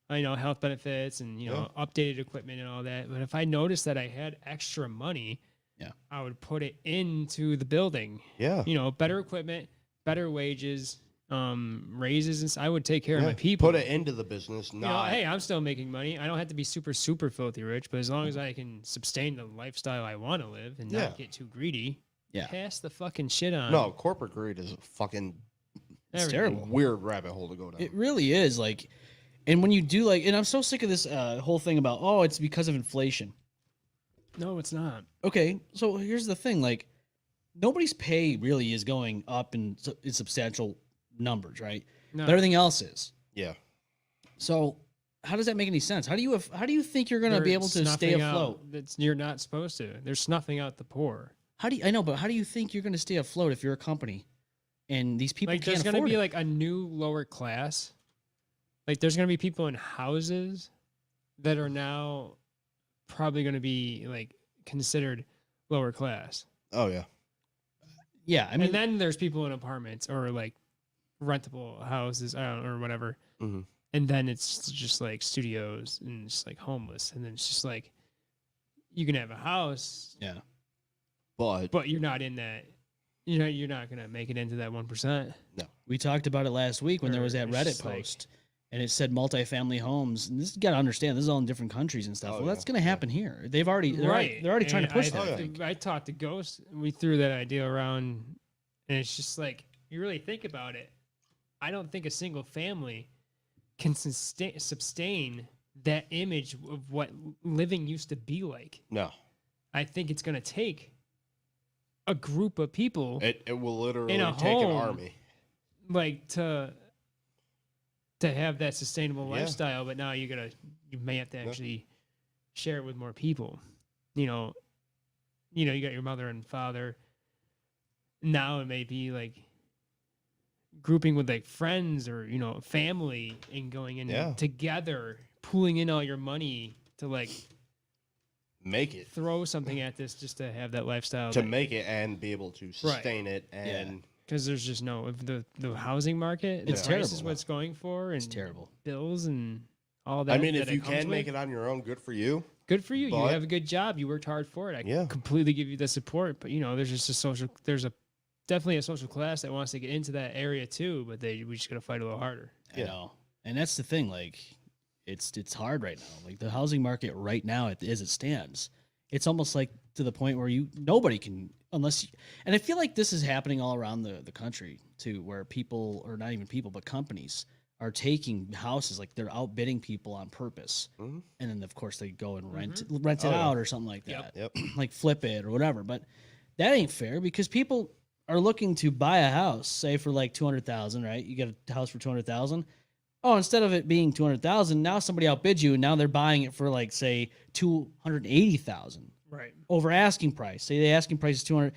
health benefits and, updated equipment and all that. But if I noticed that I had extra money, Yeah. I would put it into the building. Yeah. Better equipment, better wages, raises, and I would take care of Yeah. my people. Put it into the business, not. Hey, I'm still making money. I don't have to be super, super filthy rich, but as long as I can sustain the lifestyle I want to live and Yeah. not get too greedy, Yeah. pass the fucking shit on. No, corporate greed is a fucking It's Everything. terrible. weird rabbit hole to go down. It really is. Like, and when you do and I'm so sick of this whole thing about, oh, it's because of inflation. No, it's not. Okay, so here's the thing. Like, nobody's pay really is going up in substantial numbers, right? No. But everything else is. Yeah. So how does that make any sense? How do you think you're going to be able to stay afloat? You're not supposed to. They're snuffing out the poor. I know, but how do you think you're going to stay afloat if you're a company and these people Like, can't there's going to afford be it? like a new lower class. Like, there's going to be people in houses that are now probably going to be like considered lower class. Oh, yeah. Yeah, I mean, And then there's people in apartments or like rentable houses, or whatever. Mhm. And then it's just like studios and just like homeless. And then it's just like you can have a house, yeah. but you're not in that. You're not gonna make it into that 1%. We talked about it last week when there was that It's Reddit just like- post, and it said multifamily homes. And this you got to understand, this is all in different countries and stuff. Oh, well, that's yeah, going to happen here. They're already trying to And push I, that. I yeah. think. I talked to Ghost, and we threw that idea around, and it's just like you really think about it. I don't think a single family can sustain that image of what living used to be like. No. I think it's going to take a group of people It will literally In a take an home. army. like to have that sustainable Yeah. lifestyle, but now you may have to actually share it with more people. You got your mother and father. Now it may be like grouping with like friends or family and going in Yeah. together, pooling in all your money to like Make it. throw something at this just to have that lifestyle. To make it and be able to sustain it. And Because there's just the housing market, It's the price is terrible. what it's going for, and It's terrible. bills and all that. I mean, if that you it comes can make with. it on your own, good for you. Good for you. You But- have a good job. You worked hard for it. I Yeah. completely give you the support. But there's just definitely a social class that wants to get into that area too. But we just gotta fight a little harder. I know, and that's the thing. Like, it's hard right now. Like the housing market right now, as it stands, it's almost like to the point where nobody can and I feel like this is happening all around the country too, where people, or not even people, but companies are taking houses, like they're outbidding people on purpose, Mhm. and then of course they go and rent it Oh, yeah. out or something like that, Yep. Yep. like flip it or whatever. But that ain't fair because people are looking to buy a house, say for like 200,000, right? You get a house for 200,000. Oh, instead of it being 200,000, now somebody outbid you, and now they're buying it for like say 280,000 Right. over asking price. Say the asking price is 200.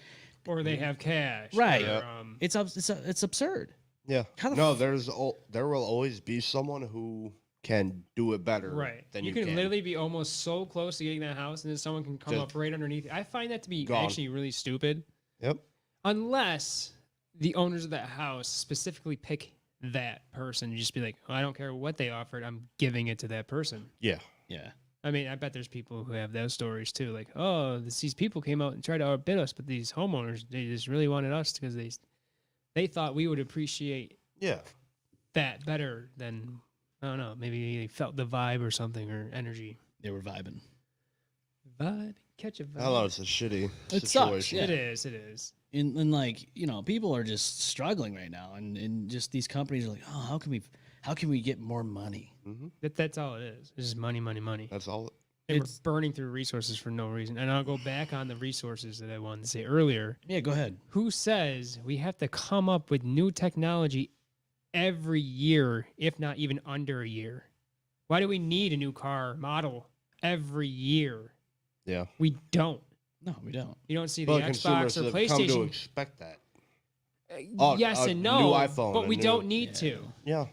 Or they have cash. Right. Or, Yeah. It's absurd. Yeah. How the No, there will always be someone who can do it better right. than You can literally be almost so close to getting that house, and then someone can come Just up right underneath. I find that to be gone. actually really stupid. Yep. Unless the owners of that house specifically pick that person. You just be like, oh, I don't care what they offered. I'm giving it to that person. Yeah. Yeah. I mean, I bet there's people who have those stories too. Like, oh, these people came out and tried to outbid us, but these homeowners, they just really wanted us because they thought we would appreciate Yeah. that better than, I don't know, maybe they felt the vibe or something or energy. They were vibing. Vibe, catch a vibe. I don't know. It's a shitty It sucks, situation. yeah. It is. It is. And like, you know, people are just struggling right now, and just these companies are like, oh, how can we get more money? That's all it is. It's just money, money, money. That's all. And we're burning through resources for no reason. And I'll go back on the resources that I wanted to say earlier. Yeah, go ahead. Who says we have to come up with new technology every year, if not even under a year? Why do we need a new car model every year? Yeah. We don't. No, we don't. You don't see the But Xbox consumers or have come to PlayStation. expect that. Yes a and new no, iPhone, but a we new- don't need to. Yeah.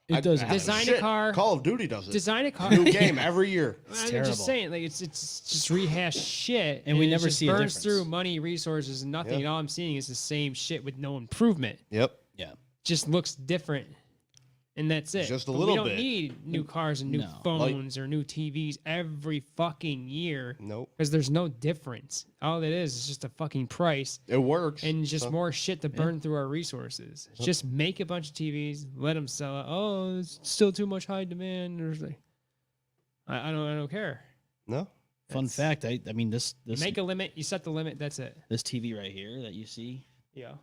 It doesn't. Design a Shit, car. Call of Duty does it. Design a car. New game every year. I'm terrible. just saying, like it's just rehashed shit, And we it never just see a burns difference. through money, resources, and nothing. Yeah. And all I'm seeing is the same shit with no improvement. Yep. Yeah. Just looks different, and that's it. Just a But little we don't bit. need new cars and new No. phones or new TVs every fucking year Nope. because there's no difference. All it is just a fucking price It works. and just So- more shit to burn through our resources. Just make a bunch of TVs, let them sell it. Oh, it's still too much high demand. Or like, I don't care. No. Fun fact, I mean this Make a limit. You set the limit. That's it. this TV right here that you see Yeah.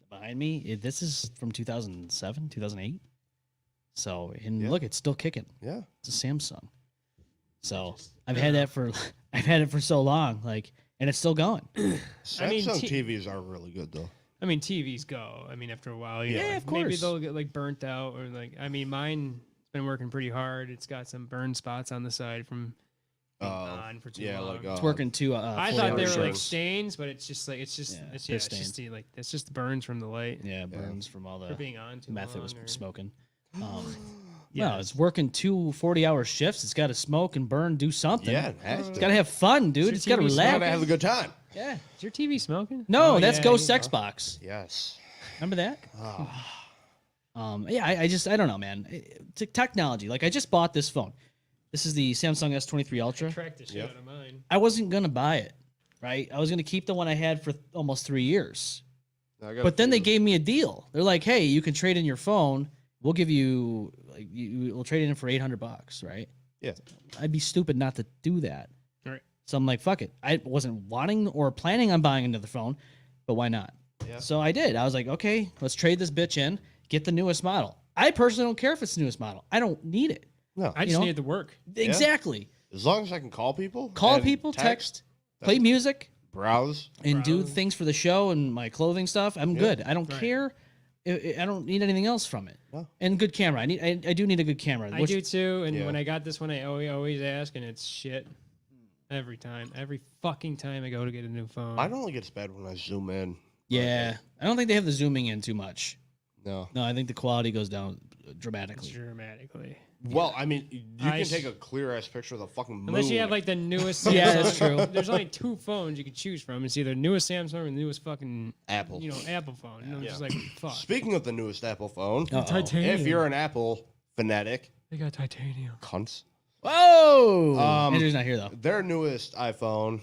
behind me, this is from 2007, 2008. So, and Yeah. look, it's still kicking. Yeah. It's a Samsung. So I've had that for I've had it for so long, like, and it's still going. Samsung T- TVs are really good though. I mean, TVs go. I mean, after a while, you Yeah, know, of maybe course. they'll get like burnt out or like. I mean, mine's been working pretty hard. It's got some burn spots on the side from being on for too yeah, long. like It's working too. I 40 thought they hour were like shifts. stains, but it's just like it's just Yeah, it's, they're it's just stained. the, like it's just the burns from the light Yeah, burns from all for the being on too meth it was long or- smoking. Yeah. No, it's working 2 40-hour shifts. It's got to smoke and burn, do something. Yeah, it has It's to. got to have fun, dude. your It's got to TV relax. Gotta have a good time. Yeah. Is your TV smoking? No, Oh, that's yeah, Ghost yeah. Xbox. Yes. Remember that? Ah. Yeah, I don't know, man. Technology. Like, I just bought this phone. This is the Samsung S23 Ultra. Track the shit Yep. out of mine. I wasn't gonna buy it, right? I was gonna keep the one I had for almost 3 years. I got But then a they few. gave me a deal. They're like, "Hey, you can trade in your phone. We'll give you like we'll trade it in for $800, right?" Yeah. I'd be stupid not to do that. Right. So I'm like, "Fuck it." I wasn't wanting or planning on buying another phone, but why not? Yeah. So I did. I was like, "Okay, let's trade this bitch in. Get the newest model." I personally don't care if it's the newest model. I don't need it. No. I just know? needed to work. Exactly. As long as I can call people. Call and people, text, play music, browse. and do things for the show and my clothing stuff. I'm good. I don't Right. care. I don't need anything else from it. No. And good camera. I do need a good camera. I do too. And Yeah. when I got this one, I always ask, and it's shit. Every time. Every fucking time I go to get a new phone. Mine only gets bad when I zoom in. Yeah. I don't think they have the zooming in too much. No. No, I think the quality goes down dramatically. dramatically. Well, I mean, you I can s- take a clear ass picture of the fucking moon. Unless you have like the newest. Yeah, Samsung. that's true. There's only 2 phones you can choose from. It's either newest Samsung or the newest fucking Apple. Apple phone. And I'm just like, fuck. Speaking of the newest Apple phone, Uh-oh. Titanium. if you're an Apple fanatic, They got titanium. cunts, Whoa! Um, Andrew's not here though. their newest iPhone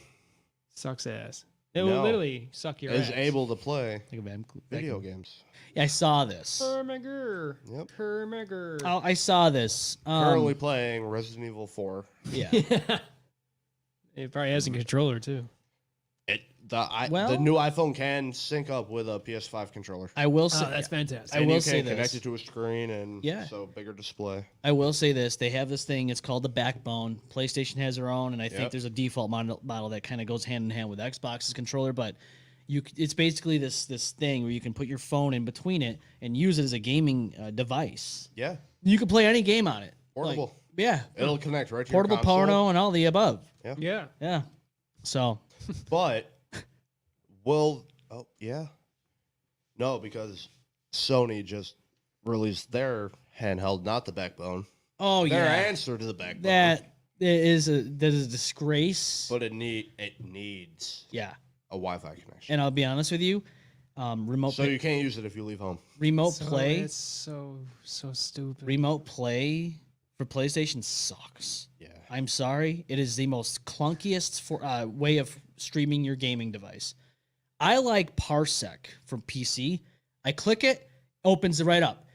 Sucks ass. It No. will literally suck your is ass. able to play Think of him. video games. Yeah, I saw this. Kermegger. Yep. Kermegger. Oh, I saw this. Currently playing Resident Evil 4. Yeah. It probably has a controller too. The Well- new iPhone can sync up with a PS5 controller. I will Oh, say. that's fantastic. I And will you say can connect this. it to a screen and Yeah. so bigger display. I will say this: they have this thing. It's called the Backbone. PlayStation has their own, and I think Yep. there's a default model that kind of goes hand in hand with Xbox's controller. But it's basically this thing where you can put your phone in between it and use it as a gaming device. Yeah. You can play any game on it. Portable. Like, yeah, It'll connect right to portable your console. porno and all the above. Yeah. Yeah. So But yeah. No, because Sony just released their handheld, not the Backbone. oh Their yeah, answer to the Backbone. that is a disgrace. But it needs Yeah. a Wi-Fi connection. And I'll be honest with you, Remote So you can't use it if you leave home. remote So play. It's so stupid. Remote play for PlayStation sucks. Yeah. I'm sorry. It is the most clunkiest way of streaming your gaming device. I like Parsec from PC. I click it, opens it right up.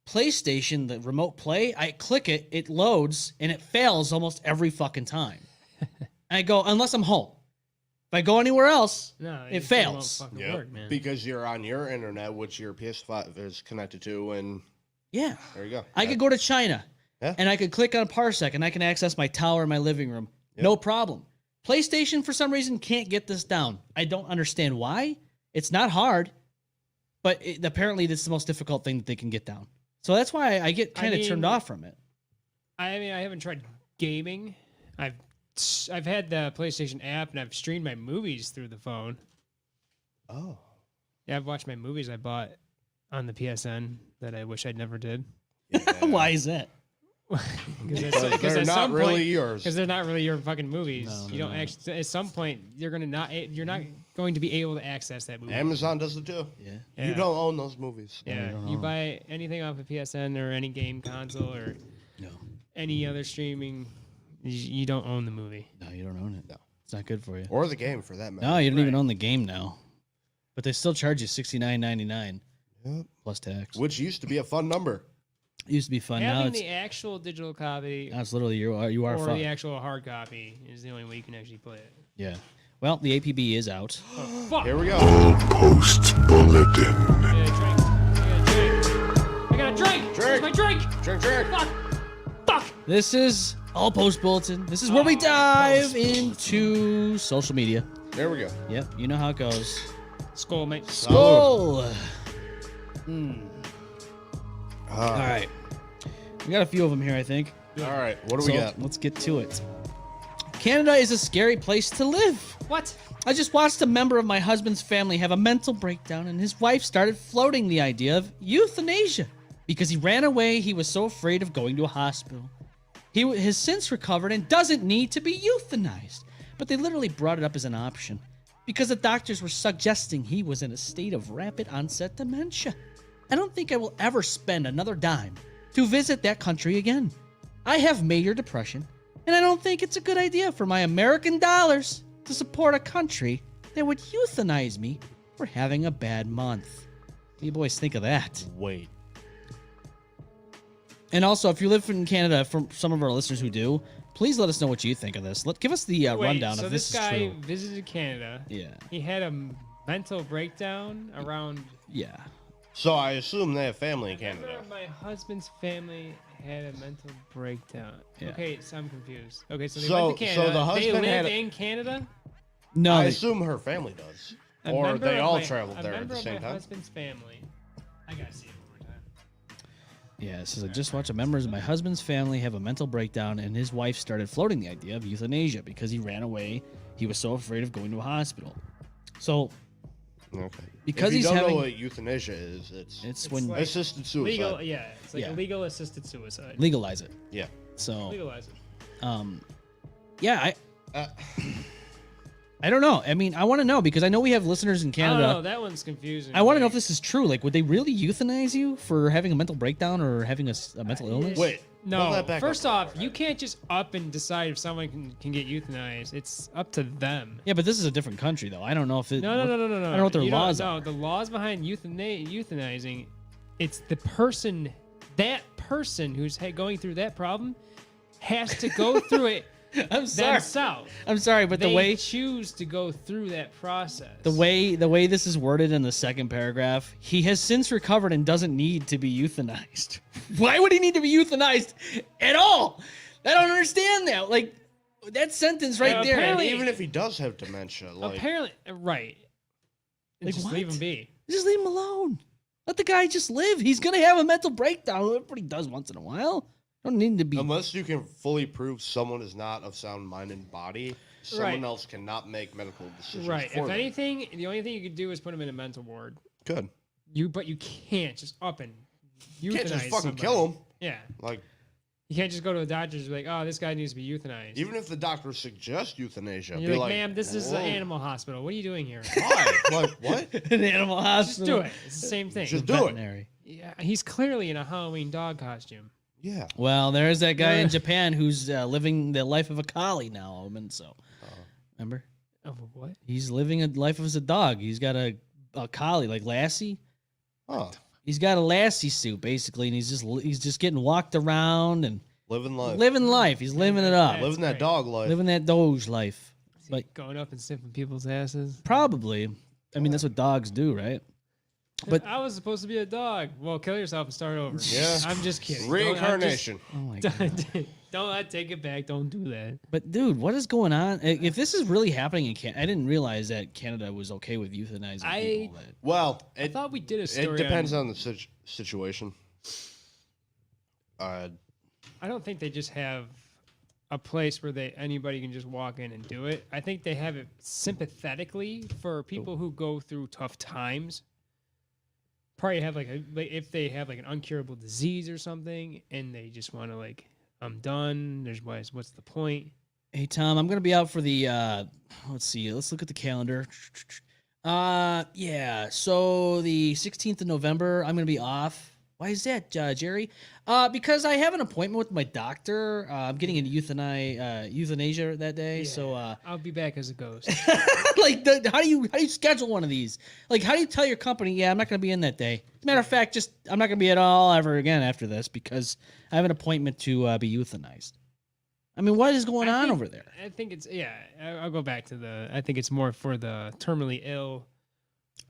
PlayStation, the remote play, I click it, it loads, and it fails almost every fucking time. I go, unless I'm home. If I go anywhere else, No, it still won't fails. fucking work, man. Because you're on your internet, which your PS5 is connected to, and Yeah. there you go. I could go to China Yeah. and I could click on Parsec and I can access my tower in my living room. Yep. No problem. PlayStation, for some reason, can't get this down. I don't understand why. It's not hard, but apparently this is the most difficult thing that they can get down. So that's why I get kind of turned off from it. I mean, I haven't tried gaming. I've had the PlayStation app and I've streamed my movies through the phone. Oh. Yeah, I've watched my movies I bought on the PSN that I wish I'd never did. Why is that? Because they're not really yours. Because they're not really your fucking movies. No, you don't actually. At some point, you're not going to be able to access that movie. Amazon does it too. Yeah. Yeah. You don't own those movies. Yeah, you buy anything off of PSN or any game console or No. any other streaming, you don't own the movie. No, you don't own it. No. It's not good for you. Or the game, for that matter. No, you don't even Right. own the game now. But they still charge you $69.99 Yep. plus tax. Which used to be a fun number. It used to be fun. Now Having it's, the actual digital copy now it's literally you are or fun. the actual hard copy is the only way you can actually play it. Yeah. Well, the APB is out. Oh, fuck! Here we go. Post bulletin. I got a drink! Where's my drink? Drink. Fuck! Fuck! This is All Post Bulletin. This is where we dive into social media. There we go. Yep, you know how it goes. Skull, mate. Skull! All All right. We got a few of them here, I think. All right. What do So we got? let's get to it. Canada is a scary place to live. What? I just watched a member of my husband's family have a mental breakdown, and his wife started floating the idea of euthanasia because he ran away. He was so afraid of going to a hospital. He has since recovered and doesn't need to be euthanized, but they literally brought it up as an option because the doctors were suggesting he was in a state of rapid onset dementia. I don't think I will ever spend another dime to visit that country again. I have major depression, and I don't think it's a good idea for my American dollars to support a country that would euthanize me for having a bad month. What do you boys think of that? Wait. And also, if you live in Canada, for some of our listeners who do, please let us know what you think of this. Give us the rundown so of this this guy is true. visited Canada. Yeah, He had a mental breakdown around. yeah. So I assume they have family in A member Canada. of my husband's family had a mental breakdown. Yeah. Okay, so I'm confused. Okay, so they So- went to so Canada. the husband they had lived a- in Canada. No, I they- assume her family does. A Or member they of all my- traveled there A at member the of same my time. husband's family. I gotta see it one more time. yeah. It says I just watched members of my husband's family have a mental breakdown, and his wife started floating the idea of euthanasia because he ran away. He was so afraid of going to a hospital. So Okay. because if you he's don't having, know what euthanasia is, it's it's when like- assisted suicide. Legal, yeah, it's like Yeah. legal assisted suicide. legalize it. Yeah. So Legalize it. yeah, Uh, I don't know. I mean, I want to know because I know we have listeners in I don't know. Canada. That one's confusing. I want to know Like, if this is true. Like, would they really euthanize you for having a mental breakdown or having a mental illness? Wait. Pull No, that back first up. off, you can't just up and decide if someone can get euthanized. It's up to them. Yeah, but this is a different country, though. I don't know if it. No. I don't know what their You laws don't, are. No, the laws behind euthanizing, it's the person, that person who's going through that problem has to go through it I'm sorry. themselves. I'm sorry, but They the way choose to go through that process. the way this is worded in the second paragraph, he has since recovered and doesn't need to be euthanized. Why would he need to be euthanized at all? I don't understand that. Like that sentence right Yeah, there. apparently- even if he does have dementia, like Apparently, right. Like Just what? leave him be. Just leave him alone. Let the guy just live. He's gonna have a mental breakdown. Everybody does once in a while. Don't need to be. unless you can fully prove someone is not of sound mind and body, someone Right. else cannot make medical decisions. Right. For If them. anything, the only thing you could do is put him in a mental ward. Good. But you can't just up and You euthanize can't just fucking somebody. kill him. Yeah. Like, You can't just go to a doctor and be like, oh, this guy needs to be euthanized. Even if the doctor suggests euthanasia, And be you're like, like, ma'am, this is an "Whoa, animal hospital. What are you doing here? Why? Like, what? An animal Just do hospital. it. It's the same thing. Just do it. Veterinary. Yeah, he's clearly in a Halloween dog costume. Yeah. Well, there's that guy Yeah. in Japan who's living the life of a collie now, Omen. So, remember? Oh, what? He's living a life as a dog. He's got a collie, like Lassie. Oh, He's got a Lassie suit, basically, and he's just getting walked around and living life. living life. He's living it up. That's Living that great. dog life. Living that Doge life. But Going up and sniffing people's asses. probably. I mean, that's what dogs do, right? But- I was supposed to be a dog. Well, kill yourself and start over. Yeah. I'm just kidding. Reincarnation. Oh my god. Don't take it back. Don't do that. But dude, what is going on? If this is really happening in Canada, I didn't realize that Canada was okay with euthanizing people. Well, I it, thought we did a story. it depends on the situation. I don't think they just have a place where anybody can just walk in and do it. I think they have it sympathetically for people who go through tough times. Probably have if they have like an uncurable disease or something, and they just want to like, I'm done. What's the point? Hey Tom, I'm gonna be out for the. Let's see. Let's look at the calendar. Yeah. So the 16th of November, I'm gonna be off. Why is that, Jerry? Because I have an appointment with my doctor. I'm getting into euthanasia that day. So, I'll be back as a ghost. like, how do you schedule one of these? Like, how do you tell your company, yeah, I'm not gonna be in that day? As a matter of fact, I'm not gonna be at all ever again after this because I have an appointment to be euthanized. I mean, what is going on over there? I think it's I'll go back to I think it's more for the terminally ill,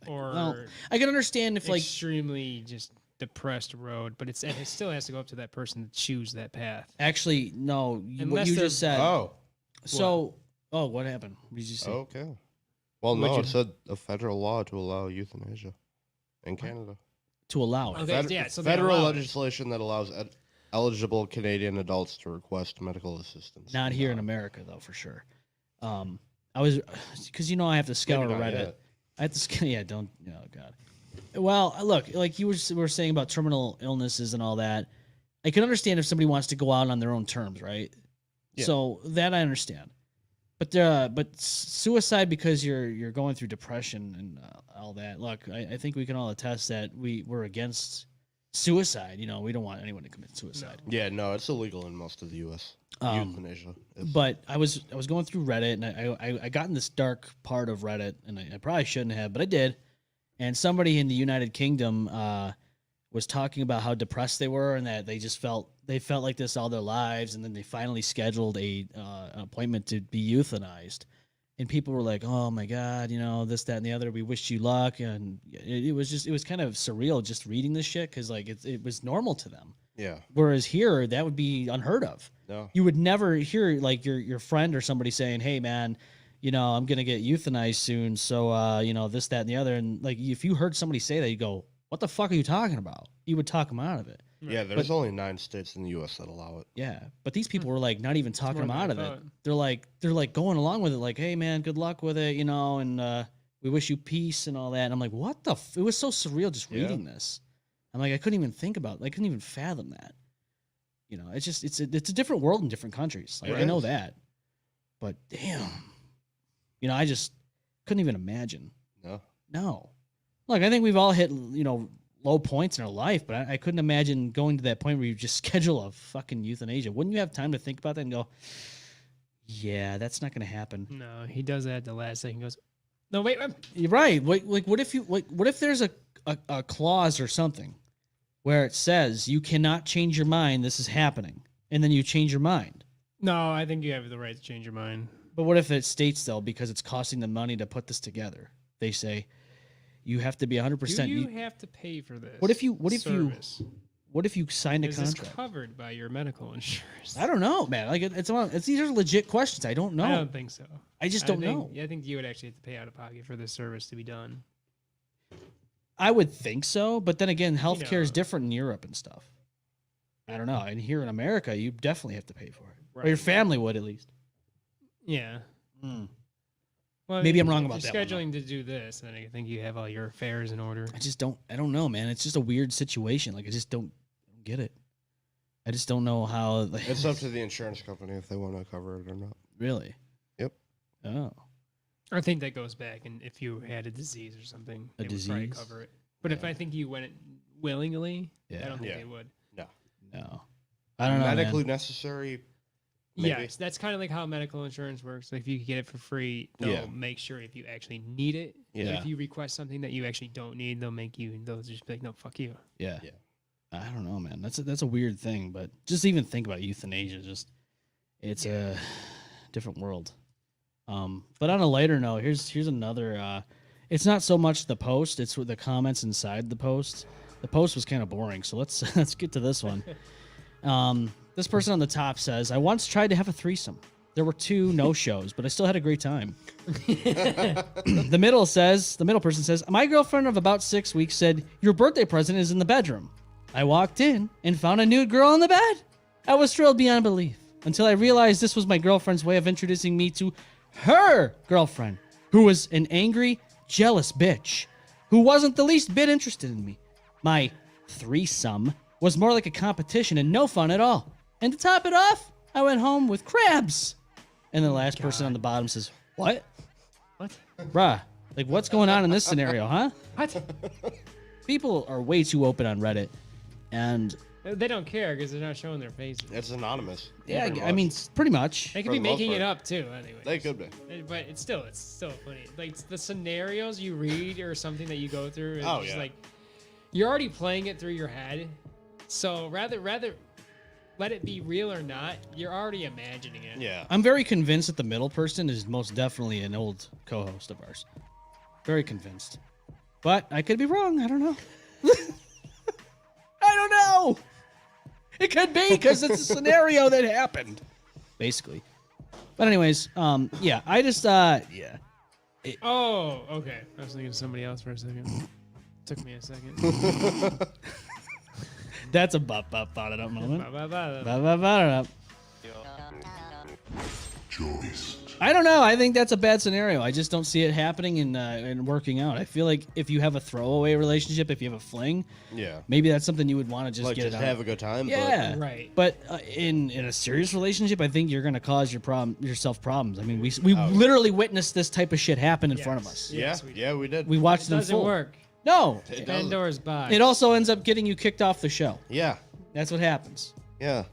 or Well, I can understand if like extremely just depressed road, but it still has to go up to that person to choose that path. actually no, what Unless you they're- just said. oh, So, what happened? What did you say? okay. Well, What'd no, you- it said a federal law to allow euthanasia in Canada. To allow it. Okay, yeah, so they federal allow it. legislation that allows eligible Canadian adults to request medical assistance. Not here in America, though, for sure. I was because I have to scour Maybe not Reddit. yet. I have to yeah, don't oh god. Well, look, like you were saying about terminal illnesses and all that. I can understand if somebody wants to go out on their own terms, right? Yeah. So that I understand. But suicide because you're going through depression and all that. Look, I think we can all attest that we're against suicide. We don't want anyone to commit suicide. Yeah, no, it's illegal in most of the U.S. Euthanasia. is. But I was going through Reddit and I got in this dark part of Reddit and I probably shouldn't have, but I did. And somebody in the United Kingdom was talking about how depressed they were and that they felt like this all their lives, and then they finally scheduled an appointment to be euthanized. And people were like, "Oh my God, this, that, and the other. We wish you luck." And it was kind of surreal just reading this shit because like it was normal to them. Yeah, Whereas here, that would be unheard of. no. You would never hear like your friend or somebody saying, "Hey man, I'm gonna get euthanized soon, so this, that, and the other." And like if you heard somebody say that, you go, "What the fuck are you talking about?" You would talk them out of it. Yeah, there's only 9 states in the U.S. that allow it. Yeah, but these people were like not even talking more them than out I of it. thought. They're like going along with it, like, "Hey man, good luck with it," and we wish you peace and all that. And I'm like, what the? It was so surreal just Yeah. reading this. I'm like, I couldn't even fathom that. It's just it's a different world in different countries. Like, It I know is. that, but damn, I just couldn't even imagine. No. No, look, I think we've all hit low points in our life, but I couldn't imagine going to that point where you just schedule a fucking euthanasia. Wouldn't you have time to think about that and go, yeah, that's not going to happen? No, he does that at the last second. He goes, no, wait. You're right. What if there's a clause or something where it says you cannot change your mind, this is happening, and then you change your mind? No, I think you have the right to change your mind. But what if it states, though, because it's costing them money to put this together, they say you have to be 100%. Do you have to pay for this? What if you service? What if you signed a Is this contract? covered by your medical insurance? I don't know, man. Like it's these are legit questions. I don't know. I don't think so. I just don't know. I think you would actually have to pay out of pocket for this service to be done. I would think so, but then again, healthcare is know. different in Europe and stuff. I don't know. And here in America, you definitely have to pay for it, or Right. your family would at least. Yeah. Mm. Well, Maybe I'm wrong if about you're that one, though. scheduling to do this, then I think you have all your affairs in order. I don't know, man. It's just a weird situation. Like I just don't get it. I just don't know how. It's up to the insurance company if they want to cover it or not. Really? Yep. Oh. I think that goes back, and if you had a disease or something, A they would probably disease? cover it. But if I think you went willingly, Yeah. I don't think Yeah. they would. No. I don't know. Medically Man. necessary. Maybe. Yes, that's kind of like how medical insurance works. Like if you could get it for free, they'll Yeah. make sure if you actually need it. But Yeah. if you request something that you actually don't need, they'll just be like, no, fuck you. Yeah. Yeah. I don't know, man. That's a weird thing, but just even think about euthanasia. It's a different world. But on a lighter note, here's another. It's not so much the post; it's the comments inside the post. The post was kind of boring, so let's get to this one. This person on the top says, "I once tried to have a threesome. There were 2 no-shows, but I still had a great time." The middle person says, "My girlfriend of about 6 weeks said your birthday present is in the bedroom. I walked in and found a nude girl in the bed. I was thrilled beyond belief until I realized this was my girlfriend's way of introducing me to her girlfriend, who was an angry, jealous bitch who wasn't the least bit interested in me. My threesome was more like a competition and no fun at all. And to top it off, I went home with crabs." And the last person on the bottom says, "What? What? Bruh, like what's going on in this scenario, huh?" What? People are way too open on Reddit. And They don't care because they're not showing their faces. It's anonymous. yeah, Pretty I much. mean, pretty much. They could for be the most making it part. up too, anyway. They could be. But it's still funny. Like the scenarios you read or something that you go through is Oh, just yeah. like you're already playing it through your head. So rather let it be real or not, you're already imagining it. Yeah. I'm very convinced that the middle person is most definitely an old co-host of ours. Very convinced. But I could be wrong. I don't know. I don't know. It could be because it's a scenario that happened, basically. But anyways, yeah, I just, yeah. Oh, okay. I was thinking of somebody else for a second. Took me a second. That's a bop thought it up moment. Ba-ba-ba. Bop it up. Joist. I don't know. I think that's a bad scenario. I just don't see it happening and working out. I feel like if you have a throwaway relationship, if you have a fling, Yeah. maybe that's something you would want to just Like get just it out. have a good time. Yeah, Right. But in a serious relationship, I think you're gonna cause yourself problems. I mean, we literally witnessed this type of shit happen in front of us. But Yes, yeah, we did. We watched It them doesn't full. work. No, It doesn't. Pandora's box. it also ends up getting you kicked off the show. Yeah. That's what happens Yeah.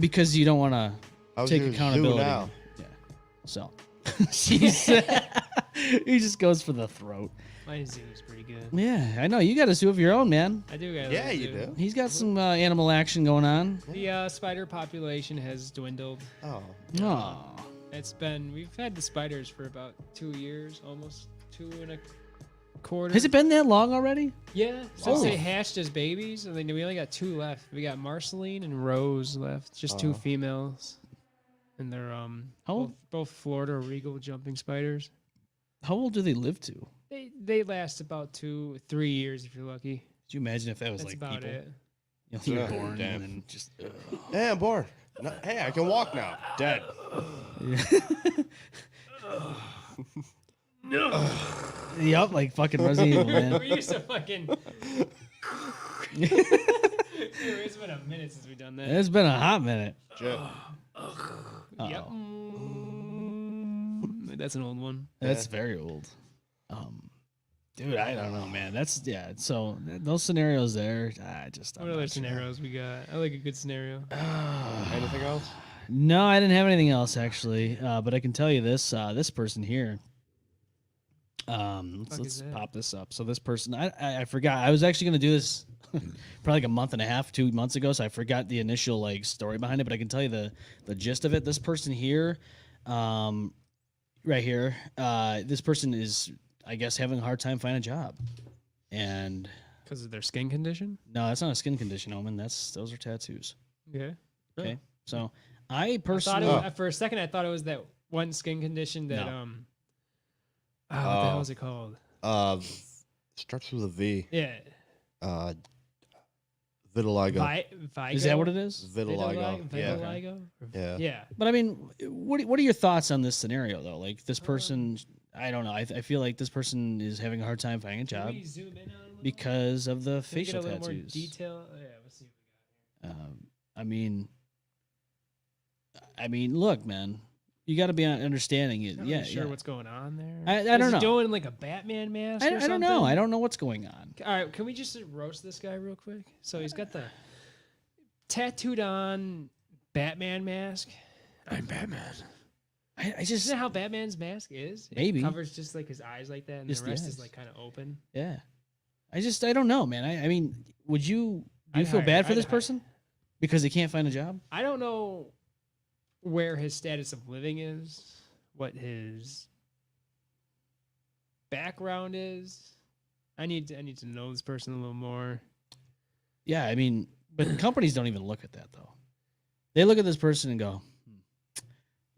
because you don't want to How's take your zoo accountability. now? Yeah. So he just goes for the throat. My zoo is pretty good. Yeah, I know. You got a zoo of your own, man. I do got a Yeah, little you zoo. do. He's got some animal action going on. The spider population has dwindled. Oh. Oh, We've had the spiders for about 2 years, almost 2.25. has it been that long already? Yeah, since Holy. they hatched as babies, and then we only got 2 left. We got Marceline and Rose left, just 2 females, and they're How both, old? both Florida regal jumping spiders. How old do they live to? They last about 2-3 years if you're lucky. Could you imagine if that was That's like about people? it. You know, you're Yeah, born damn. and then just. Hey, I'm bored. No, hey, I can walk now. Dead. Yup, like fucking Resident Evil, man. We used to fucking. Dude, it's been a minute since we've done that. It's been a hot minute. Shit. Yep. That's an old one. That's very old. Dude, I don't know, man. That's yeah. So those scenarios there, I just. I'm What not other sure. scenarios we got? I like a good scenario. Anything else? No, I didn't have anything else actually. But I can tell you this. This person here. Let's is that? pop this up. So this person, I forgot. I was actually gonna do this probably like a month and a half, 2 months ago. So I forgot the initial like story behind it. But I can tell you the gist of it. This person here, right here. This person is, I guess, having a hard time finding a job, and Because of their skin condition? no, that's not a skin condition, Omen. Those are tattoos. Okay. Okay, so I I thought personally, for a second, I thought it was that one skin condition that, No. what the hell is it called? Starts with a V. Yeah. Vitiligo. Vigo? is that what it is? Vitiligo. Yeah. Vitiligo? Yeah. Yeah. But I mean, what are your thoughts on this scenario though? Like this person, I don't know. I feel like this person is having a hard time finding a Can job we zoom in on it a little? because of the Can we get facial a little tattoos. more detail? Oh, yeah, let's see what we got here. I mean, look, man, you got to be understanding it. Not Yeah, really sure yeah. what's going on there. I Is don't he know. doing like a Batman mask? I or don't know. something? I don't know what's going on. All right, can we just roast this guy real quick? So he's got the tattooed on Batman mask. I'm Batman. I just Isn't that how Batman's mask is? It Maybe. covers just like his eyes like that, and Just the the rest eyes. is like kind of open. yeah. I don't know, man. I mean, would you do you I'd feel hire- bad for I'd this hire- person because they can't find a job? I don't know where his status of living is, what his background is. I need to know this person a little more. Yeah, I mean, but companies don't even look at that though. They look at this person and go,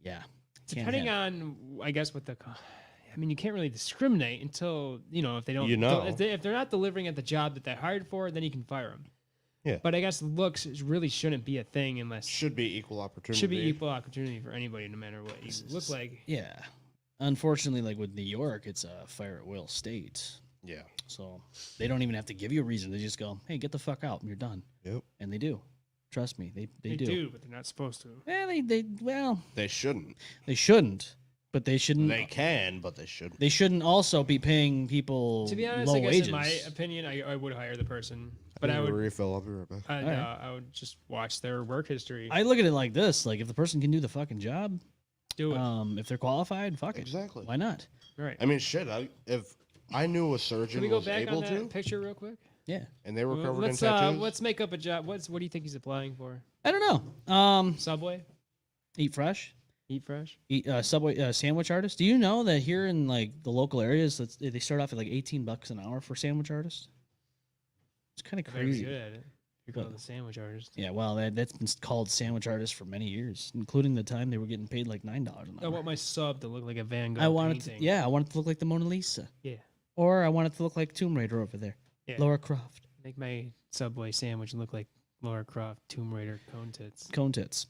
yeah. can't Depending have- on, I guess, what the. I mean, you can't really discriminate until if they don't. You know. if they're not delivering at the job that they hired for, then you can fire them. Yeah. But I guess looks really shouldn't be a thing unless Should be equal opportunity. should be equal opportunity for anybody, no matter what you look like. Yeah. Unfortunately, like with New York, it's a fire at will state. Yeah. So they don't even have to give you a reason. They just go, hey, get the fuck out and you're done. Yep. And they do. Trust me, they They do. do, but they're not supposed to. Yeah, well, They shouldn't. they shouldn't, but they shouldn't. They can, but they shouldn't. They shouldn't also be paying people To be honest, low I guess wages. in my opinion, I would hire the person, but Need I a would refill. I'll be right back. I, Alright. I would just watch their work history. I look at it like this: like if the person can do the fucking job, Do it. if they're qualified, fuck it. Exactly. Why not? Right. I mean, shit. If I knew a Can surgeon we go was back able on that to, picture real quick? Yeah, and they were covered in Let's tattoos, let's make up a job. What do you think he's applying for? I don't know. Subway, Eat fresh. Eat Fresh. Eat Subway sandwich artist. Do you know that here in like the local areas, they start off at like $18 an hour for sandwich artists? It's kind of Very crazy. good at it. You're called the sandwich artist. Yeah, well, that's been called sandwich artist for many years, including the time they were getting paid like $9 an hour. I want my sub to look like a Van Gogh I want it painting. to, yeah, I want it to look like the Mona Lisa, Yeah. or I want it to look like Tomb Raider over there, Yeah. Laura Croft, Make my Subway sandwich look like Laura Croft, Tomb Raider, cone tits. cone tits,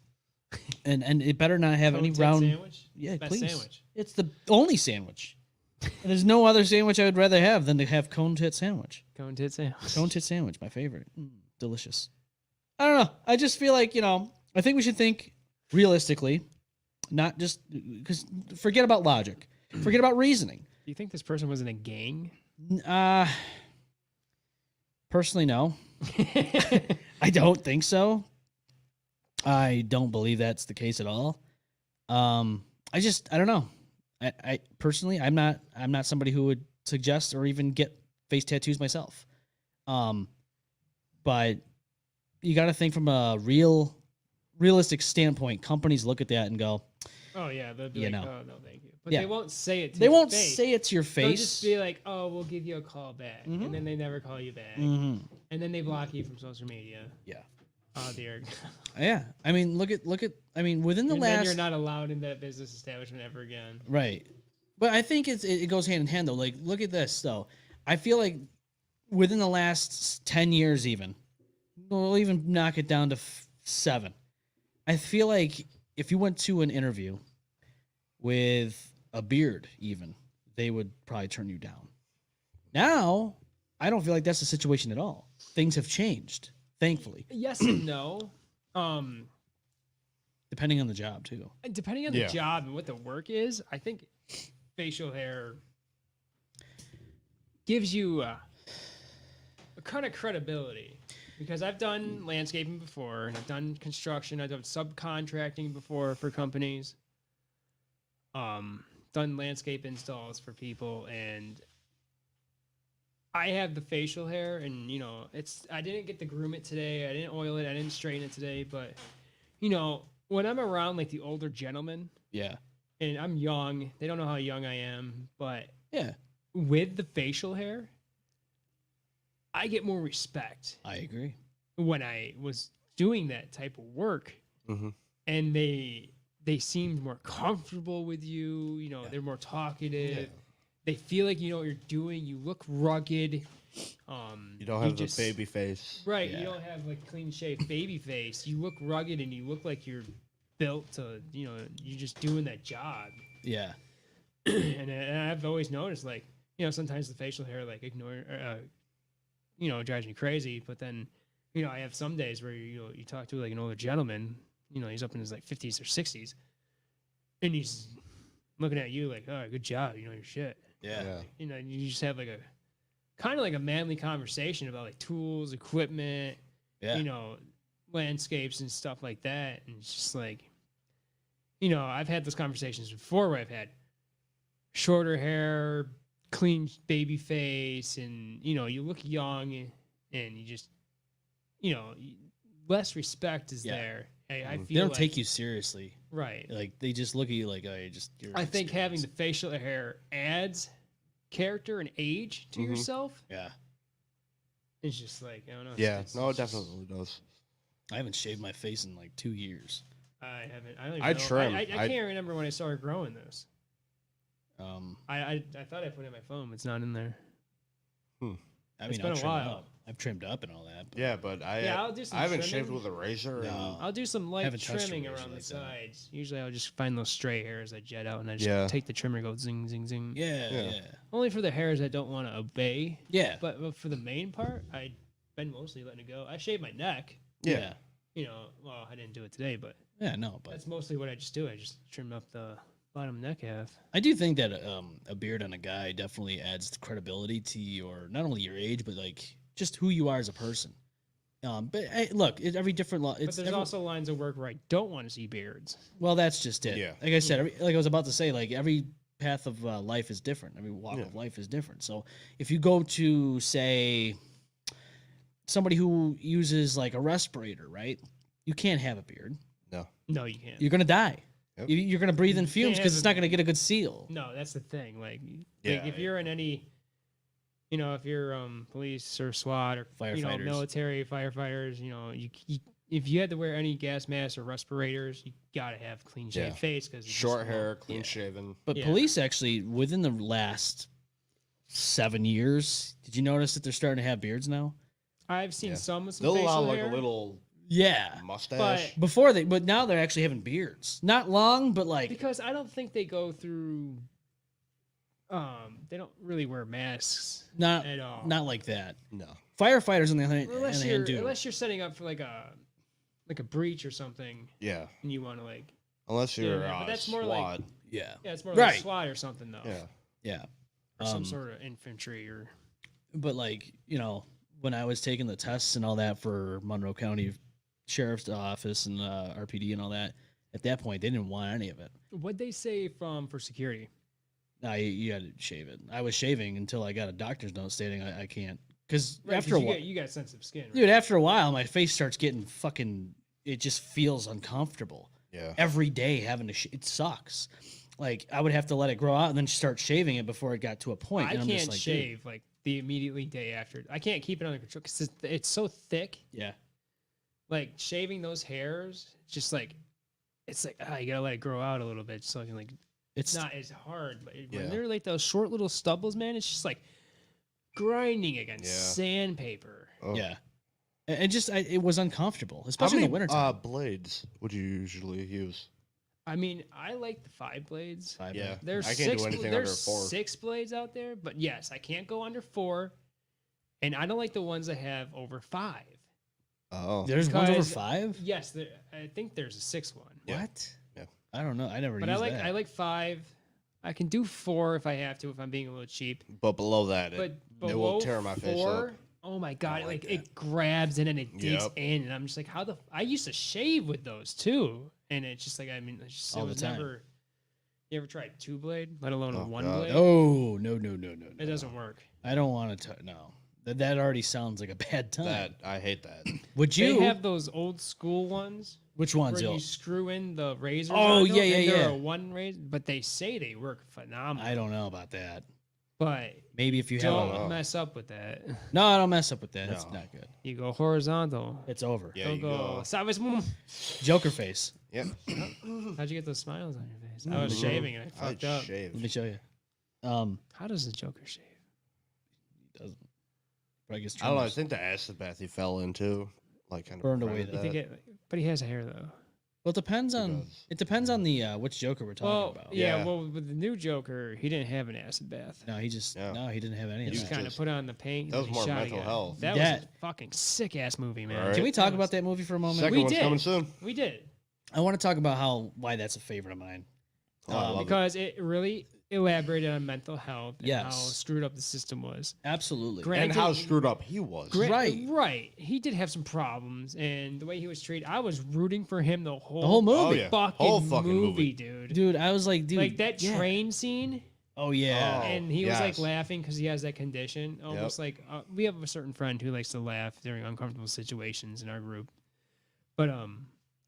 and it better not have Cone any tit round. sandwich? Yeah, Best please. sandwich. It's the only sandwich. And there's no other sandwich I would rather have than to have cone tit sandwich. Cone tit sandwich. Cone tit sandwich, my favorite. Delicious. I don't know. I just feel like, I think we should think realistically, not just because forget about logic, forget about reasoning. Do you think this person was in a gang? Personally, no. I don't think so. I don't believe that's the case at all. I don't know. I personally, I'm not somebody who would suggest or even get face tattoos myself. But you got to think from a realistic standpoint. Companies look at that and go, Oh yeah, they'll be You like, know. oh no, thank you. But Yeah. they won't say it. To they your won't face. say it to your They'll face. just be like, oh, we'll give you a call back, Mhm. and then they never call you back, Mhm. and then they block you from social media. Yeah. Oh dear. Yeah. I mean, look at. I mean, within the And then last. you're not allowed in that business establishment ever again. Right. But I think it goes hand in hand though. Like, look at this though. I feel like within the last 10 years, even we'll even knock it down to 7. I feel like if you went to an interview with a beard, even they would probably turn you down. Now, I don't feel like that's the situation at all. Things have changed, thankfully, Yes and no. depending on the job too. Depending on Yeah. the job and what the work is, I think facial hair gives you a kind of credibility. Because I've done landscaping before, and I've done construction, I've done subcontracting before for companies. Done landscape installs for people, and I have the facial hair, and I didn't get to groom it today, I didn't oil it, I didn't straighten it today, but when I'm around like the older gentlemen, Yeah. and I'm young, they don't know how young I am, but Yeah. with the facial hair, I get more respect I agree. when I was doing that type of work, Mhm. and they seemed more comfortable with you. They're more talkative. They feel like you know what you're doing. You look rugged. You don't have the baby face. right. Yeah. You don't have like clean shaved baby face. You look rugged, and you look like you're built to. You're just doing that job. Yeah. and I've always noticed, like, sometimes the facial hair like ignore, it drives me crazy. But then you know, I have some days where you talk to like an older gentleman, you know, he's up in his like 50s or 60s, and he's looking at you like, "Oh, good job, you know your shit." Yeah. You know, and you just have like a kind of like a manly conversation about like tools, equipment, Yeah. you know, landscapes and stuff like that. And it's just like, you know, I've had those conversations before where I've had shorter hair, clean baby face, and you know, you look young, and you just, you know, less respect is Yeah. there. I feel They don't like, take you seriously. right. Like they just look at you like, oh, you're I think having the inexperienced. facial hair adds character and age to yourself. Yeah. It's just like, I don't know. Yeah, it's no, it just- definitely does. I haven't shaved my face in like 2 years. I haven't. I don't even I know. trim. I can't remember when I started growing this. I thought I put it in my phone, but it's not in there. I It's mean, been I'll a trim while. up. I've trimmed up and all that. But Yeah, but I'll do some I haven't trimming. shaved with a razor. No. I'll do some light Haven't touched a trimming razor around the like that. sides. Usually, I'll just find those stray hairs that jet out, and I just Yeah. take the trimmer, and go zing, zing, zing. yeah, Yeah. yeah. Only for the hairs I don't want to obey. Yeah. But for the main part, I've been mostly letting it go. I shave my neck. Yeah. You know, well, I didn't do it today, but Yeah, no, but that's mostly what I just do. I just trim up the bottom neck half. I do think that a beard on a guy definitely adds credibility to your not only your age, but like just who you are as a person. But hey, look, every different law. But there's also lines of work where I don't want to see beards. well, that's just it. Yeah. Like I said, like I was about to say, like every path of life is different. Every walk Yeah. of life is different. So if you go to say somebody who uses like a respirator, right? You can't have a beard. No, you can't. You're gonna die. Yep. You're gonna breathe in You fumes can't because have it's a not gonna get a good seal. No, that's the thing. Like, Yeah, if you're in any, you know, if you're police or SWAT or you know, Firefighters. military firefighters, you know, you if you had to wear any gas masks or respirators, you gotta have clean shaved Yeah. face because Short hair, clean shaven. But Yeah. police actually, within the last 7 years, did you notice that they're starting to have beards now? I've seen Yeah. some with some They'll facial allow like hair, a little Yeah. mustache. But now they're actually having beards. Not long, but like because I don't think they go through. They don't really wear masks not at all. not like that. No. Firefighters on the other hand, do. Unless you're setting up for like a breach or something, Yeah. and you want to like Unless you're but that's more SWAT. like Yeah. yeah, it's more Right. like SWAT or something though, Yeah. Yeah. or some Um, sort of infantry or. But like, when I was taking the tests and all that for Monroe County Sheriff's Office and RPD and all that, at that point they didn't want any of it. What'd they say for security? No, you had to shave it. I was shaving until I got a doctor's note stating I can't. Because Right, after a 'cause while, you got sensitive skin, right? dude, after a while, my face starts getting fucking. It just feels uncomfortable. Yeah. Every day having to. It sucks. Like I would have to let it grow out and then start shaving it before it got to a point. I and I'm just can't like, dude, shave like the immediately day after. I can't keep it under control because it's so thick. Yeah. Like shaving those hairs, just like it's like you gotta let it grow out a little bit so I can like. It's It's not as hard, but when Yeah. they're like those short little stubbles, man, it's just like grinding against Yeah. sandpaper. Oh. yeah. It just it was uncomfortable, How especially many in the wintertime. blades would you usually use? I mean, I like the 5 blades. Yeah. There's I can't do anything under there's 4. 6 blades out there, but yes, I can't go under 4, and I don't like the ones that have over 5. Oh. There's ones over because- 5. Yes, I think there's a 6th one. Yeah. What? Yeah. I don't know. I never. But used I like that. I like 5. I can do 4 if I have to, if I'm being a little cheap. But below that, But it below will tear my face 4, up. oh my god, like like it grabs in and it digs Yep. in, and I'm just like, how the? I used to shave with those too, and it's just like, I mean, it's just, All it the was time. never. You ever tried 2 blade, let alone a Oh, 1 God. blade? Oh no. It doesn't work. I don't want to. No. That already sounds like a bad time. That I hate that. Would They you? have those old school ones Which where ones? you screw in the razors. Oh, on them, yeah, yeah, and they're yeah. a 1 razor, but they say they work phenomenal. I don't know about that. But Maybe if you have. don't know. mess up with that. No, I don't mess up with that. That's No. not good. You go horizontal. It's over. Yeah, Don't you go. go. Sabes- Joker face. Yep. How'd you get those smiles on your face? I was shaving and I fucked up. Let Shaved. me show you. How does the Joker shave? He doesn't. But I guess I don't know. I trimmers- think the acid bath he fell into, like, kind of Burned away prevented the- I think it, but he has hair though. Well, it depends on the which Joker we're talking about. Yeah, well, with the new Joker, he didn't have an acid bath. No, he didn't have any He of just that. kind of put on the paint. That was and more shot mental again. health. That was a fucking sick ass movie, man. Right. Can we talk about that movie for a moment? Second We one's did. coming soon. We did. I want to talk about why that's a favorite of mine. Oh, I love it. Because it really elaborated on mental health and how Yes. screwed up the system was. Absolutely. Granted, And how screwed up he was. Right. Right. He did have some problems, and the way he was treated, I was rooting for him the whole, whole movie. Oh, yeah. fucking, Whole fucking movie, dude. Dude, I was like, dude. Like that yeah. train scene, Oh, yeah. Oh. and he was like yes. laughing because he has that condition. Almost like we have a certain friend who likes to laugh during uncomfortable situations in our group. But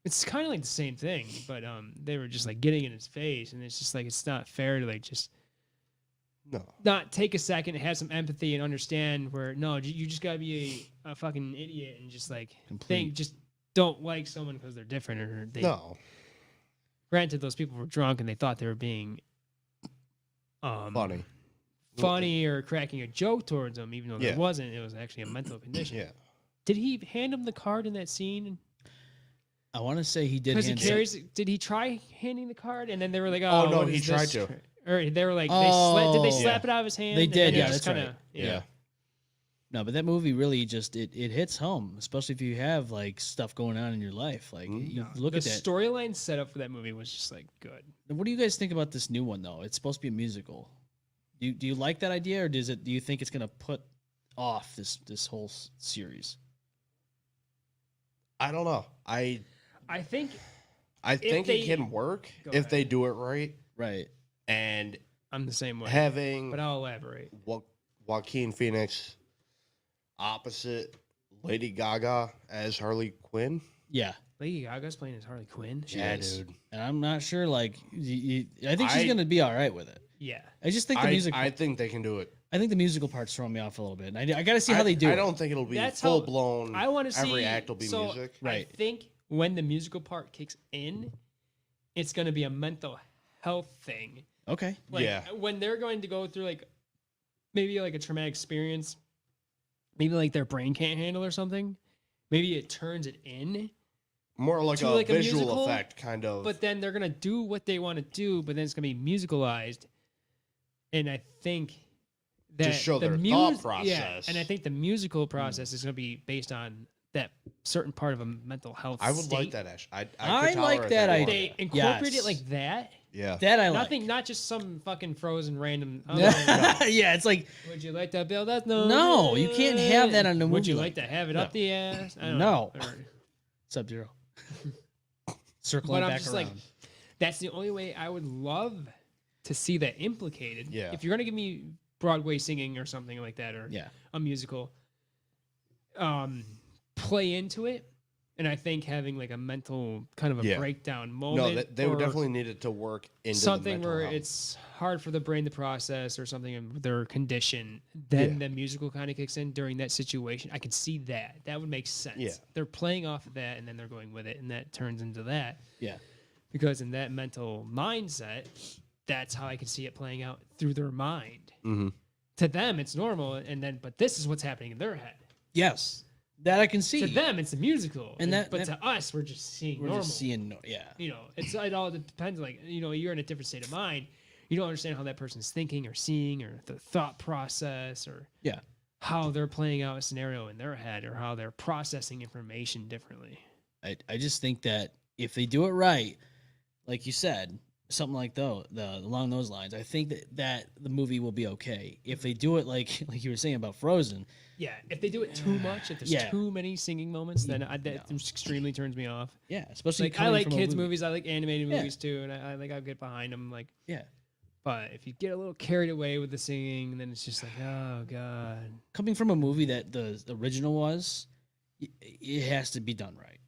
it's kind of like the same thing. But they were just like getting in his face, and it's just like it's not fair to like just No. not take a second, have some empathy, and understand where no, you just gotta be a fucking idiot and just like think, just don't like someone because they're different or they. No. Granted, those people were drunk and they thought they were being funny or cracking a joke towards them, even though Yeah. there wasn't. It was actually a mental condition. Yeah. Did he hand him the card in that scene? I want to say he did. Because he hand carries. Did he try handing the card and then they were like, Oh, "Oh, no, what he is tried this?" to. Or they were like, did they slap it out of his hand? They And did, then it yeah, just that's kinda- right. Yeah. No, but that movie really just it hits home, especially if you have like stuff going on in your life. Like you look The at that. storyline setup for that movie was just like good. What do you guys think about this new one though? It's supposed to be a musical. Do you like that idea, or do you think it's gonna put off this whole series? I don't know. I think think they- it can work Go if ahead. they do it right. Right. And I'm the same way, having but I'll elaborate. Joaquin Phoenix opposite Lady Gaga as Harley Quinn. Yeah. Lady Gaga's playing as Harley Quinn. She Yeah, is. dude. And I'm not sure. Like, I think she's gonna be all right with it. Yeah, I just think the music. I think they can do it. I think the musical part's throwing me off a little bit. And I got to see how they do. I it. don't think it'll be That's full how- blown. I want to see every act will be so music. Right. I think when the musical part kicks in, it's going to be a mental health thing. Okay. Like, Yeah. when they're going to go through like maybe like a traumatic experience, maybe like their brain can't handle or something. Maybe it turns it in, More like to a like a visual musical, effect, kind of. but then they're gonna do what they want to do, but then it's gonna be musicalized. And I think that show the their mus- thought Yeah, process. and I think the musical process is gonna be based on that certain part of a mental health. I would state. like that. Ash. I I could like tolerate that more. idea. They incorporate Yes. it like that. Yeah. That I like. Nothing, not just some fucking frozen random. Yeah, it's like Would you like to build that? No, No, you can't have that on a Would you movie like like to have it up the ass? I don't No. know. Or- Sub-Zero. Circling But I'm back just around. like, that's the only way I would love to see that implicated. Yeah. If you're gonna give me Broadway singing or something like that, or Yeah. a musical, play into it, and I think having like a mental kind of a Yeah. breakdown No, moment. they would or definitely need it to work into something the mental where health. it's hard for the brain to process or something in their condition. Then the musical kind of kicks in during that situation. I could see that. That would make sense. Yeah. They're playing off of that, and then they're going with it, and that turns into that. Yeah. Because in that mental mindset, that's how I can see it playing out through their mind. Mhm. To them, it's normal, and then but this is what's happening in their head. Yes. That I can see. To them, it's a musical, And that- but that- to us, we're just seeing We're normal. just seeing yeah. You know, it all depends. Like, you know, you're in a different state of mind. You don't understand how that person's thinking or seeing or the thought process or Yeah. how they're playing out a scenario in their head or how they're processing information differently. I just think that if they do it right, like you said, something like the along those lines, I think that the movie will be okay. If they do it like you were saying about Frozen, Yeah, if they do it too much, if there's Yeah. too many singing moments, then that extremely turns me off. yeah, especially Like, I coming like from a kids movie- movies, I like animated Yeah. movies too, and I'll get behind them. Like, Yeah, but if you get a little carried away with the singing, then it's just like, oh god. coming from a movie that the original was, it has to be done right.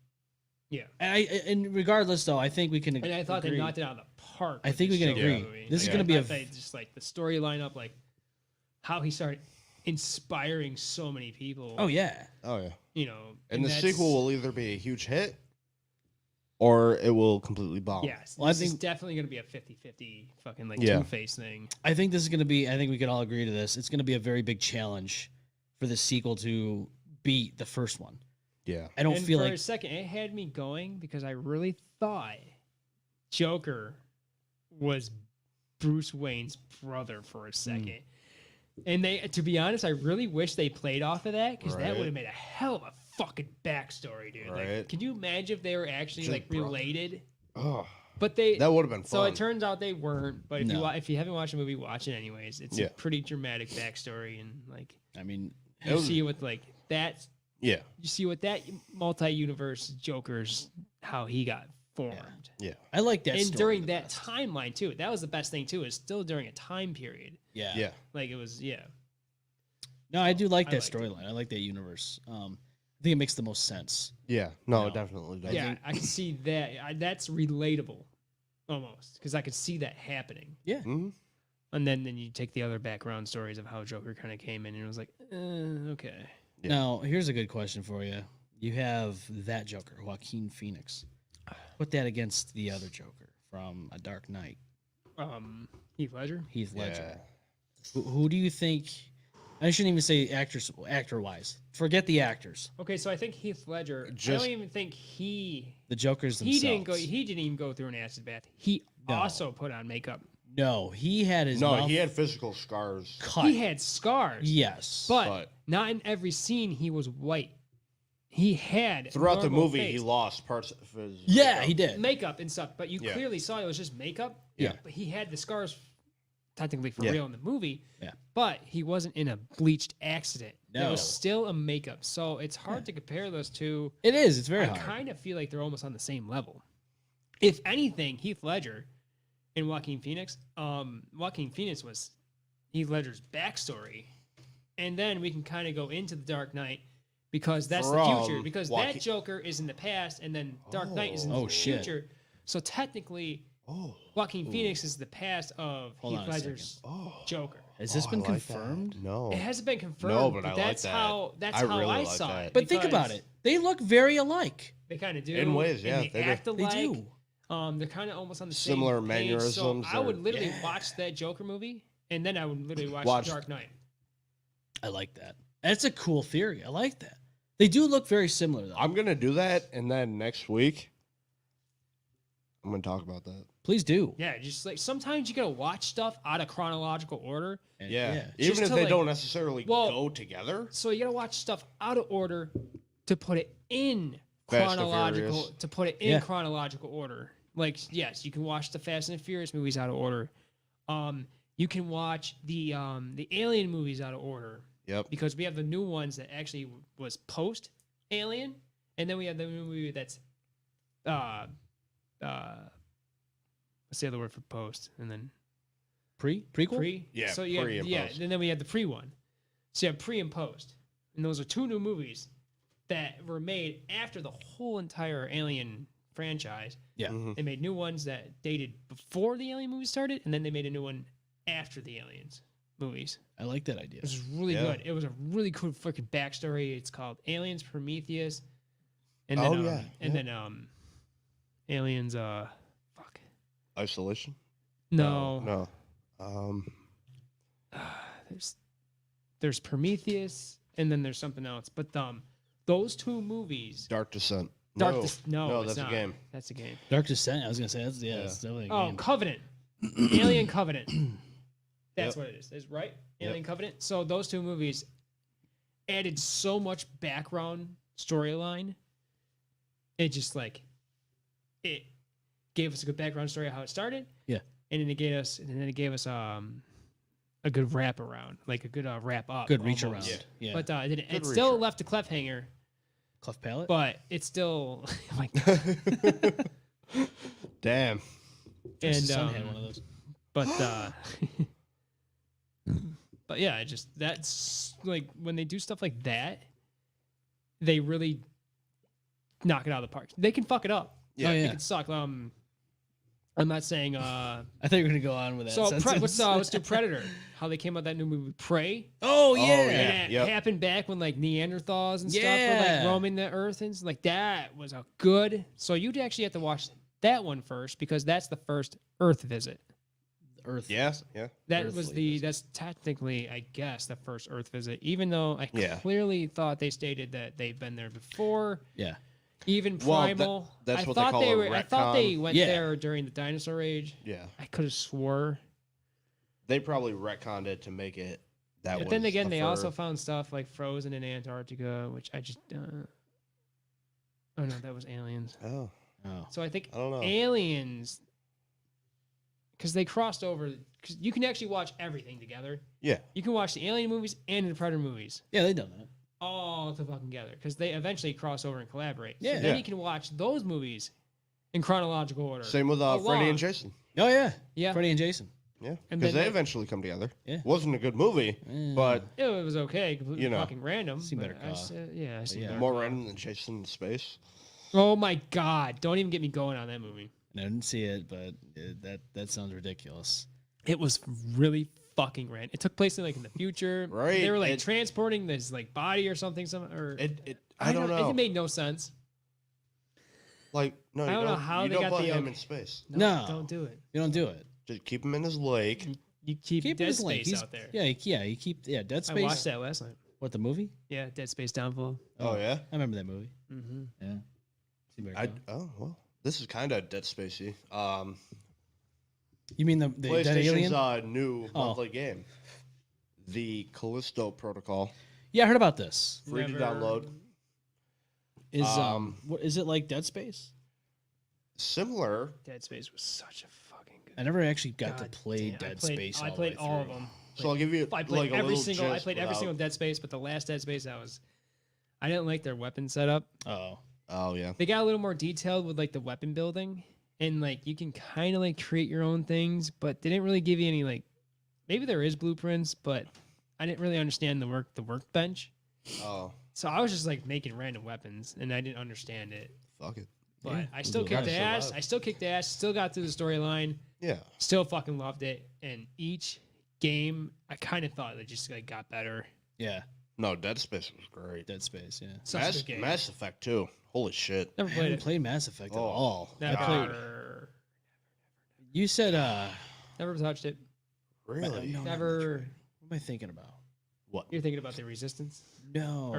Yeah, And regardless, though, I think we can. and I thought agree. they knocked it out of the park. I with think the we can show agree. movie. This is Like, gonna I be a thought they just like the story lineup, like how he started inspiring so many people. Oh yeah, Oh yeah. You know, And the that's- sequel will either be a huge hit or it will completely bomb. Yes, Well, I this is think- definitely going to be a 50-50 fucking like Yeah. Two-Face thing. I think this is going to be. I think we can all agree to this. It's going to be a very big challenge for the sequel to beat the first one. Yeah. I don't and feel for like a second it had me going because I really thought Joker was Bruce Wayne's brother for a second. And to be honest, I really wish they played off of that because that Right. would have made a hell of a fucking backstory, dude. Right. Like, can you imagine if they were actually Just like related? Oh, But they that would have been fun. so it turns out they weren't. But No. if you haven't watched the movie, watch it anyways. It's Yeah. a pretty dramatic backstory, and like I mean, you see with like that. yeah. You see with that multi-universe Joker's how he got formed. Yeah. I like that. And story during the that best. timeline too, that was the best thing too. Is still during a time period. Yeah. Yeah. Like it was, yeah. No, I do like I that liked it. storyline. I like that universe. I think it makes the most sense. Yeah. No, No. it definitely does. Yeah, I can see that. That's relatable, almost, because I could see that happening. Yeah. Mhm. And then you take the other background stories of how Joker kind of came in, and it was like, okay. Yeah. Now, here's a good question for you. You have that Joker, Joaquin Phoenix. Put that against the other Joker from A Dark Knight, Heath Ledger. Heath Ledger. Yeah. Who do you think? I shouldn't even say actor wise. Forget the actors. Okay, so I think Heath Ledger. I Just- don't even think The Jokers themselves. He didn't even go through an acid bath. He No. also put on makeup. No, he had his No, mouth he had physical scars. cut. He had scars. Yes. But not in every scene he was white. He had Throughout the normal movie, face. he lost parts of his. yeah, makeup. he did. makeup and stuff, but you Yeah. clearly saw it was just makeup. Yeah. But he had the scars technically for Yeah. real in the movie. Yeah. But he wasn't in a bleached accident. It No. was still a makeup. So it's hard to compare those two. It is. It's very I hard. kind of feel like they're almost on the same level. If anything, Heath Ledger and Joaquin Phoenix, was Heath Ledger's backstory. And then we can kind of go into the Dark Knight because that's the future. From Because Joaquin- that Joker is in the past and then Dark Knight is in Oh, the shit. future. So technically, Oh. Joaquin Phoenix is the past of Hold on Heath a Ledger's Oh. Joker. Has this Oh, been I like that. confirmed? No. It hasn't been confirmed. No, but I like that's that. how that's I how really I like saw that. it. But think about because it. They look very alike. They kind of do In ways, yeah, and they do. act They alike. do. They're kind of almost on the Similar same page. So mannerisms I would or- literally Yeah. watch that Joker movie, and then I would literally watch Watch- Dark Knight. I like that. That's a cool theory. I like that. They do look very similar, though. I'm gonna do that, and then next week, I'm gonna talk about that. Please do. Yeah, just like sometimes you gotta watch stuff out of chronological order. And- Yeah, Just even if to, they like- don't necessarily Well- go together. So you gotta watch stuff out of order to put it in Fast and chronological Furious. to put it in Yeah. chronological order. Like yes, you can watch the Fast and Furious movies out of order. You can watch the Alien movies out of order Yep. because we have the new ones that actually was post Alien, and then we have the new movie that's what's the other word for post, and then Prequel? pre. Yeah, So you pre have, and yeah, post. and then we have the pre one. So you have pre and post, and those are two new movies that were made after the whole entire Alien franchise. Yeah. Mhm. They made new ones that dated before the Alien movies started, and then they made a new one after the Aliens movies. I like that idea. It was really Yeah. good. It was a really cool freaking backstory. It's called Aliens Prometheus, and then Oh, yeah, and yeah. then Aliens fuck Isolation. no. No. There's Prometheus, and then there's something else. But those two movies, Dark Descent. no, no, it's that's not. a game. That's a game. Dark Descent. I was gonna say that's Yeah. it's definitely a Oh, game. Covenant, Alien Covenant. That's Yep. what it is right? Yep. Alien Covenant. So those two movies added so much background storyline. It just like it gave us a good background story of how it started. Yeah. And then it gave us a good wrap around, like a good wrap up. Good reach almost. around. Yeah. But it Good still reach left a cliffhanger, Cleft Palate. but it's still like Damn. My and son had one of those. but but yeah, that's like when they do stuff like that, they really knock it out of the park. They can fuck it up. Yeah. Oh, They yeah. can suck. I'm not saying I thought you were gonna go on with that. so sentence. let's do Predator. How they came out with that new movie Prey. Oh yeah. yeah. And it Yep. happened back when like Neanderthals and stuff were Yeah. like roaming the earth and like that was a good. So you'd actually have to watch that one first because that's the first Earth visit. Earth. Yeah, yeah. That was Earthly that's technically, I guess, the first Earth visit. Even though I Yeah. clearly thought they stated that they've been there before. Yeah. Even Well, Primal. that's I what they thought call they a were. I thought they retcon. went Yeah. there during the dinosaur age. Yeah. I could have swore. They probably retconned it to make it that. But was then again, the they also fur. found stuff like frozen in Antarctica, which I just. Oh no, that was aliens. Oh, Oh. So I think I don't know. aliens, because they crossed over. Because you can actually watch everything together. Yeah. You can watch the Alien movies and the Predator movies Yeah, they done that. all to fucking together because they eventually cross over and collaborate. So Yeah. then Yeah. you can watch those movies in chronological order. Same with Freddy Along. and Jason. Oh yeah. Yeah. Freddy and Jason. Yeah, And because then they they- eventually come together. Yeah. Wasn't a good movie, but It was okay, completely You know. fucking random. Seen but better I call. yeah, I seen yeah. better more call. random than Jason in space. Oh my god! Don't even get me going on that movie. I didn't see it, but that sounds ridiculous. It was really fucking random. It took place in the future. Right, They were it- transporting this body or something. I don't know. It made no sense. Like, no, I you don't know don't, how you they don't got put the him okay. in space. No. Don't do it. You don't do it. Just keep him in his lake. You keep Keep Dead his link. Space out there. Yeah, you keep Dead I Space. watched that last night. What, the movie? Yeah, Dead Space Downfall. Oh, yeah. I remember that movie. Mm-hmm. Yeah. Seen better call. Oh well, this is kind of Dead Spacey. You mean the Dead Alien? PlayStation's new Oh. monthly game, the Callisto Protocol, Yeah, I heard about this. free to download. Is Um, what is it like Dead Space? Similar. Dead Space was such a fucking good. I never actually got God to play damn, Dead I played, Space. I the played way all of through. them. So I'll give you I played like a every little single. I gist played every without- single Dead Space, but the last Dead Space, I didn't like their weapon setup. Oh, Oh yeah. They got a little more detailed with the weapon building, and you can kind of create your own things, but they didn't really give you any maybe there is blueprints, but I didn't really understand the workbench. Oh So I was just making random weapons, and I didn't understand it. fuck it. But Yeah, I still we'll do kicked it. ass. Survive. I still kicked ass. Still got through the storyline. Yeah. Still fucking loved it. And each game, I kind of thought it just got better. yeah, No, Dead Space was great. Dead Space. Yeah, Such a good game. Mass Effect too. Holy shit. Never I played haven't it. played Mass Effect at Oh, all. Never. I played. You said Never touched it. Really? no, Never. What am I thinking about? What? You're thinking about the Resistance No.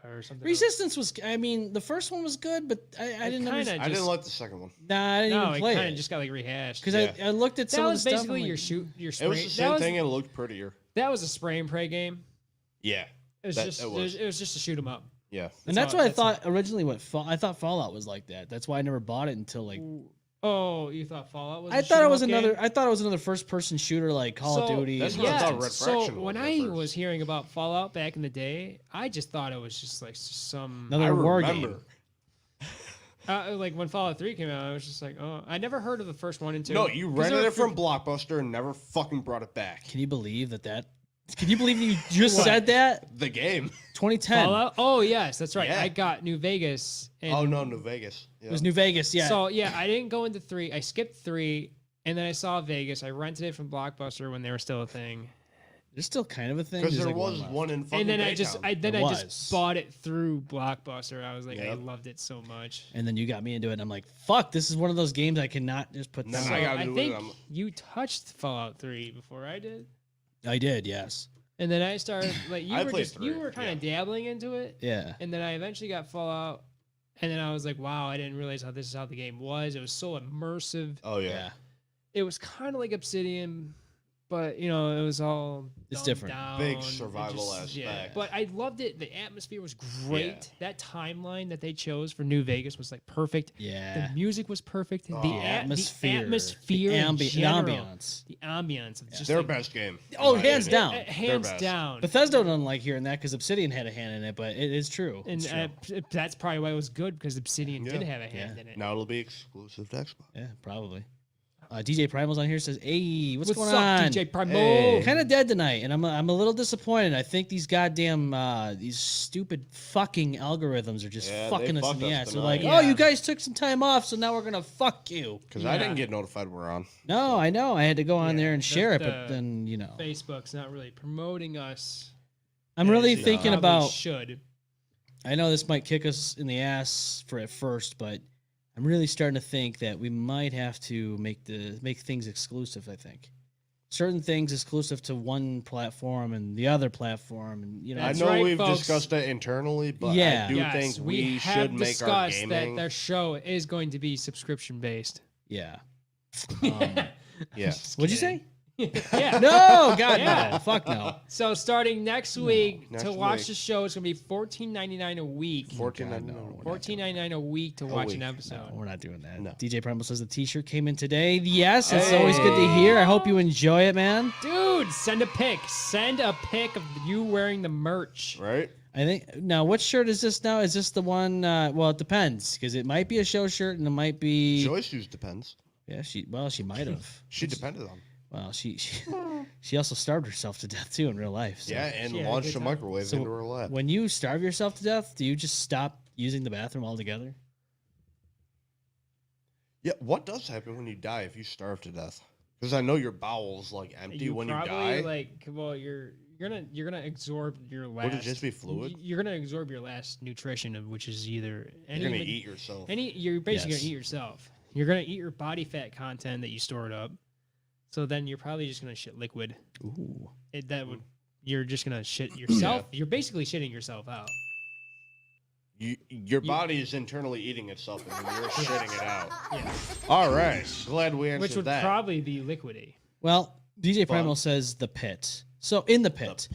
or something. Resistance was. I mean, the first one was good, but I didn't. kinda Understand. I didn't just- like the second one. Nah, I didn't No, even it play kind it of just got rehashed. because Yeah. I looked at some That of the was stuff. basically I'm your like, your It spray. was the same thing and it looked prettier. That was a spray and pray game. Yeah. It was That- just it was. it was just to shoot 'em up. Yeah. And that's all- what I that's thought originally. I thought Fallout was like that. That's why I never bought it until Oh, you thought Fallout was? I a thought it was shoot 'em up another. game? I thought it was another first-person shooter like Call of So- Duty. That's and what I thought Resistance. Red So Faction was when at I first. was hearing about Fallout back in the day, I just thought it was just some Another war remember. game. when Fallout 3 came out, I was just oh, I never heard of the first one and two. No, you 'Cause rented they're it from Blockbuster and never fucking brought it back. Can you believe that? Can you believe you just What? said that? The game. 2010. Fallout. Oh yes, that's right. Yeah. I got New Vegas. And Oh no, New Vegas. Yeah. It was New Vegas. Yeah. So yeah, I didn't go into 3. I skipped 3, and then I saw Vegas. I rented it from Blockbuster when they were still a thing. There's still kind of a thing. Because There's, there like, was left. one in fucking And then Baytown. I was. just bought it through Blockbuster. I was I Yep. loved it so much. And then you got me into it, and I'm like, "Fuck! This is one of those games I cannot just put No, down." So I gotta I do it, think I'm- you touched Fallout 3 before I did. I did, yes, And then I started you I were played just you 3, were kind of yeah. dabbling into it, yeah. and then I eventually got Fallout, and then I was like, wow, I didn't realize this is how the game was. It was so immersive. Oh yeah. Yeah. It was kind of like Obsidian, but it was all It's dumbed different. down. Big It survival Yeah, aspect. but I loved it. The atmosphere was great. Yeah. That timeline that they chose for New Vegas was perfect. Yeah. The music was perfect. Oh. The atmosphere, atmosphere, the in general, ambiance. the ambiance of just Their best game. Oh, in my hands opinion. down. hands best. down. Bethesda don't like hearing that because Obsidian had a hand in it, but it is true. And It's true. that's probably why it was good because Obsidian Yeah. did have a hand Yeah. in it. Now it'll be exclusive to Xbox. Yeah, probably. DJ Primal's on here says, "Hey, what's going up, on? DJ Primal? Hey. Kind of dead tonight, and I'm a little disappointed. I think these goddamn these stupid fucking algorithms are just Yeah, they fucking us in fucked the us ass. They're tonight. like, Yeah. oh, you guys took some time off, so now we're gonna fuck you. Because Yeah. I didn't get notified we're on. No, I know. I had to go on Yeah, there and the- share it, but the then Facebook's not really promoting us. I'm really Yeah. thinking Probably about. should. I know this might kick us in the ass for at first, but I'm really starting to think that we might have to make things exclusive. I think certain things exclusive to one platform and the other platform, and I That's know right, we've folks. discussed it internally, but Yeah. I do Yes, think we we have should make our discussed gaming. that their show is going to be subscription based. yeah. Yeah. What'd you say? Yeah. No, God, Yeah. no, fuck no. So starting next week Next to watch week. the show, it's gonna be $14.99 a week. $14.99. $14.99 a week to watch an week. episode. We're not doing that. No. DJ Primal says the T-shirt came in today. Yes, it's always good to hear. I hope you enjoy it, man. Dude, send a pic. Send a pic of you wearing the merch. Right? I think now. What shirt is this now? Is this the one? Well, it depends because it might be a show shirt and it might be. Choice shoes depends. Yeah, she might have. She depended on. Well, she also starved herself to death too in real life. So. Yeah, and She had a launched good a time. microwave So into her lap. when you starve yourself to death, do you just stop using the bathroom altogether? Yeah, what does happen when you die if you starve to death? Because I know your bowels like empty when you die. You're gonna absorb your last. Would it just be fluid? You're gonna absorb your last nutrition, of which is either You're gonna eat yourself. You're basically Yes. gonna eat yourself. You're gonna eat your body fat content that you stored up. So then you're probably just gonna shit liquid. Ooh. You're just gonna shit yourself. You're basically shitting yourself out. Your body is internally eating itself, and then you're shitting it out. Yeah. All right, glad we answered Which would that. probably be liquidy. Well, DJ Primal says the pit. So in the pit.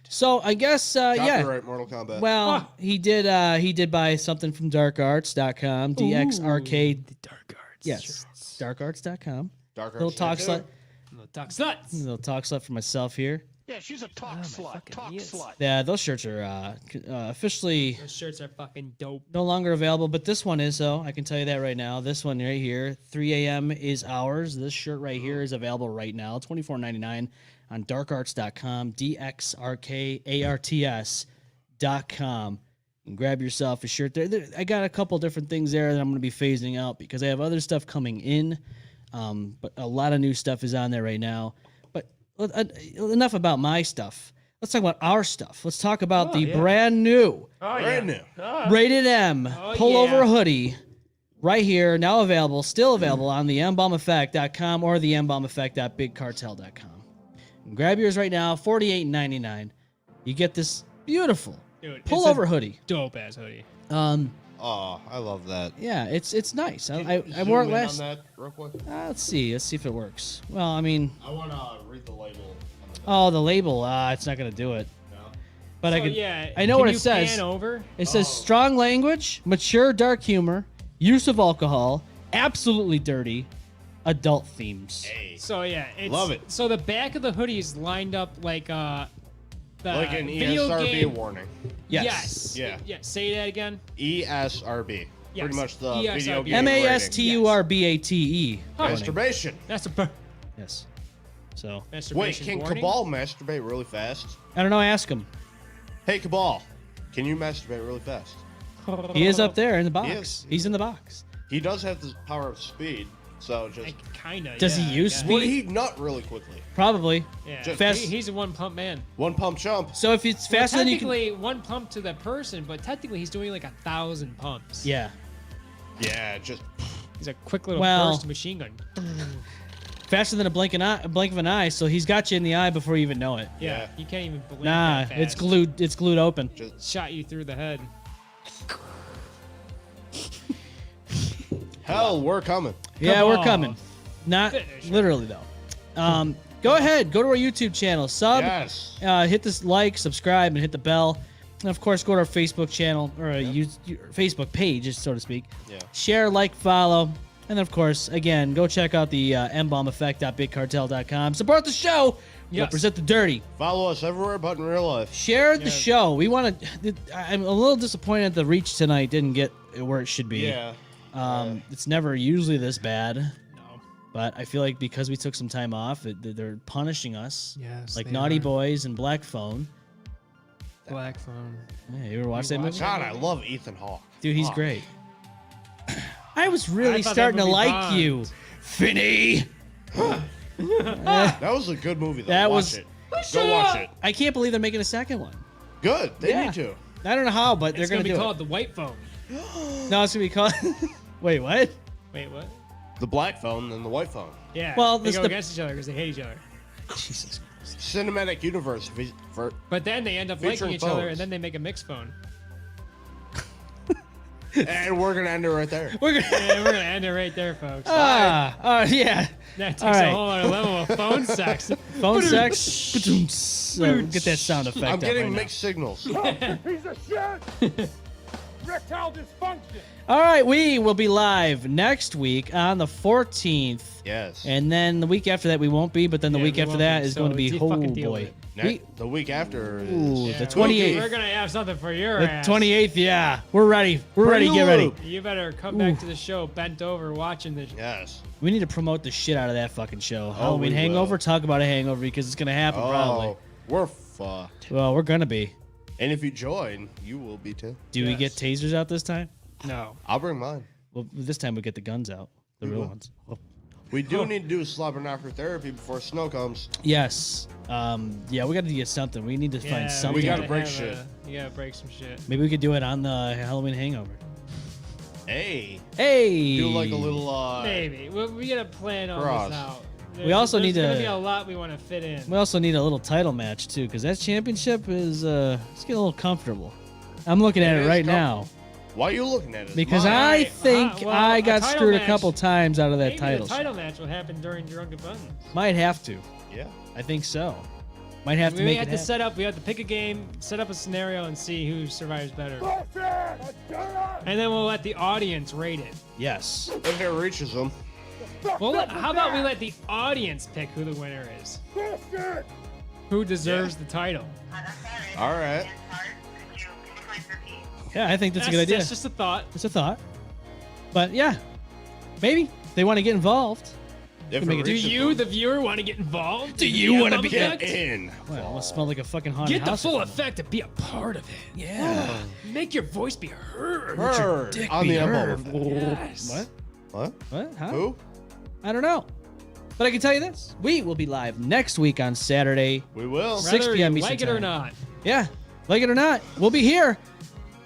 So I guess yeah. Copyright Mortal Kombat. Well, he did buy something from darkarts.com, DXRK. The dark arts. Yes, darkarts.com. Dark Little Arts talk tattoo? slut. Little dark sluts. Little talk slut for myself here. Yeah, she's a talk slut. fucking Talk idiots. slut. Yeah, those shirts are officially Those shirts are fucking dope. no longer available, but this one is, though. I can tell you that right now. This one right here, 3 a.m. is ours. This shirt right here is available right now, $24.99 on darkarts.com, DXRKARTS.com. And grab yourself a shirt there. I got a couple different things there that I'm going to be phasing out because I have other stuff coming in, but a lot of new stuff is on there right now. But enough about my stuff. Let's talk about our stuff. Let's talk about the brand new Brand new. Rated M pullover yeah. hoodie right here, now available, still available on the mbalmeffect.com or the mbalmeffect.bigcartel.com. And grab yours right now, $48.99. You get this beautiful Dude, it's pullover a hoodie. dope ass hoodie. Oh, I love that. Yeah, it's nice. I Zoom wore it in last. on that real quick. Let's see if it works. Well, I mean, I want to read the label. oh, the label. It's not gonna do it. But I So, can. yeah, I know can what you it says. Pan over? It says strong language, mature dark humor, use of alcohol, absolutely dirty, adult themes. Hey. So yeah, it's, Love it. So the back of the hoodie is lined up like the Like an video ESRB game. warning. Yes. Yes. Yeah. Say that again. ESRB. Yes. Pretty much the ESRB. video game MASTURBATE. rating. Masturbation. That's a Yes. So Wait, masturbation can warning. Cabal masturbate really fast? I don't know. Ask him. Hey, Cabal, can you masturbate really fast? He is up there in the box. is. He's in the box. He does have the power of speed, so just... Kind of. Does he use speed? Would he nut really quickly? Probably. Yeah. Just- Fast- He's a one pump man. One pump chump. So if it's faster than you can. Technically, one pump to that person, but technically he's doing like 1,000 pumps. Yeah. Yeah, just... He's a quick little Well- burst machine gun. Faster than a blink of an eye. So he's got you in the eye before you even know it. Yeah. Yeah. You can't even believe Nah, that fast. it's glued. It's glued open. Shot you through the head. Hell, we're coming. Yeah, Come we're on. coming. Not Finish it. literally though. Go ahead. Go to our YouTube channel. Sub. Yes. Hit this like, subscribe, and hit the bell. And of course, go to our Facebook channel or Facebook page, so to speak. Yeah. Share, like, follow, and then of course, again, go check out the mbalmeffect.bigcartel.com. Support the show. Yes. Represent the dirty. Follow us everywhere but in real life. Share the show. We want to. I'm a little disappointed the reach tonight didn't get where it should be. Yeah. It's never usually this bad. No. But I feel like because we took some time off, they're punishing us. Yes, Like they Naughty are. Boys and Black Phone. Black phone. Yeah, you ever watch that movie? God, I love Ethan Hawke. Dude, he's Fuck. great. I was really I thought starting that to movie like bombed. you, Finney. That was a good movie, though. That watch was- it. Go watch it. I can't believe they're making a second one. Good. They Yeah. need to. I don't know how, but they're It's gonna be do called the white phone. it. No, it's gonna be called. Wait, what? Wait, what? The black phone and the white phone. Yeah. Well, they this go the- against each other because they hate each other. Jesus. Cinematic universe. But then they end up liking Featuring each other, phones. and then they make a mixed phone. And we're going to end it right there. We're gonna. And we're gonna end it right there, folks. Yeah. That takes all right. a whole other level of phone sex. Phone sex. Ba-doom. Get that sound effect. I'm up getting right now. mixed signals. All right, we will be live next week on the 14th. Yes. And then the week after that, we won't be. But then the Yeah, week we after won't that be, is so going to be, oh fucking deal with boy. it. The week after is Ooh, Yeah, the 28th. We're gonna have something for your The ass. 28th, yeah. We're ready. We're ready. Get ready. You better come back to the show bent over watching the. Yes. We need to promote the shit out of that fucking show. Oh, Halloween we Hangover. will. Talk about a hangover because it's going to happen probably. Oh, we're fucked. Well, we're going to be. And if you join, you will be too. Do we Yes. get tasers out this time? No. I'll bring mine. Well, this time we get the guns out. The real will. ones. Oh. We do need to do slobber knocker therapy before snow comes. Yes. Yeah, we got to get something. We need to find something. We gotta gotta break have shit. You gotta break some shit. Maybe we could do it on the Halloween Hangover. Hey. Hey. Do like a little Maybe. We gotta plan all Cross. this out. also There's need gonna to- be a lot we want to fit in. We also need a little title match too, because that championship is it's getting a little comfortable. I'm looking at it is right comfortable. now Why are you looking at it? because Mine. I Alright, think well, I a got title screwed a match- couple times out of that Maybe title. the title match will happen during Drunken Buttons. Might have to. Yeah. I think so. Might have to We make have it to happen. set up. We have to pick a game, set up a scenario, and see who survives better. And then we'll let the audience rate it. Yes. If it reaches them. Well, how about we let the audience pick who the winner is? Who deserves the title? All right. Yeah, I think that's a good idea. That's just a thought. It's a thought. But yeah, maybe they want to get involved. If make it it- Do reaches you, them, the viewer, want to get involved? Do you wanna be- get in? Well, it must smell like a fucking haunted Get the house. full effect and be a part of it. Yeah. Make your voice be heard. Heard dick on be the heard. M-Balm. Yes. What? What? What? Huh? Who? I don't know. But I can tell you this: we will be live next week on Saturday. We will. 6 Whether p.m. you Eastern like it or time. not. Yeah, like it or not, we'll be here,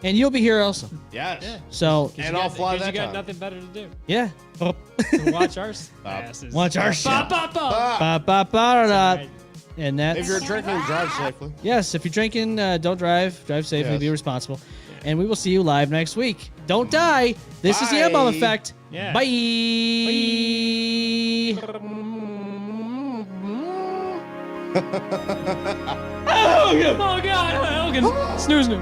and you'll be here also. Yes. Yeah. So And I'll fly Because that you got time. nothing better to do. yeah. So watch our asses. Watch our shit. Ba, ba, ba. Ah, Ba, ba, ba, da, da. Right. And that's if you're drinking, drive safely. yes. If you're drinking, don't drive. Drive safely. Yes. Be responsible. And we will see you live next week. Don't die. This is the Bye. M-Balm Effect. Yeah. Bye. Oh God! Elgin, snooze me.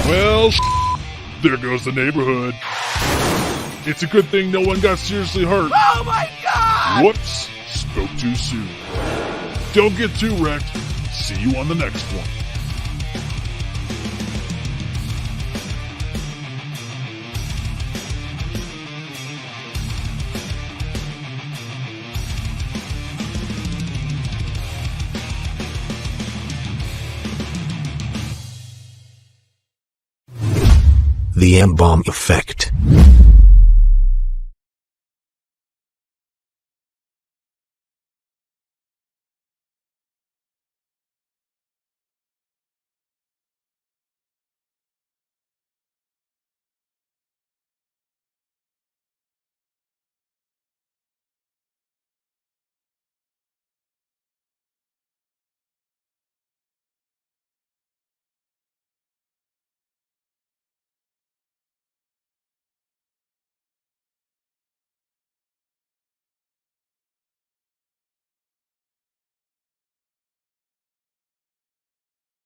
Well, there goes the neighborhood. It's a good thing no one got seriously hurt. Oh my god! Whoops, spoke too soon. Don't get too wrecked. See you on the next one. The M-Balm Effect.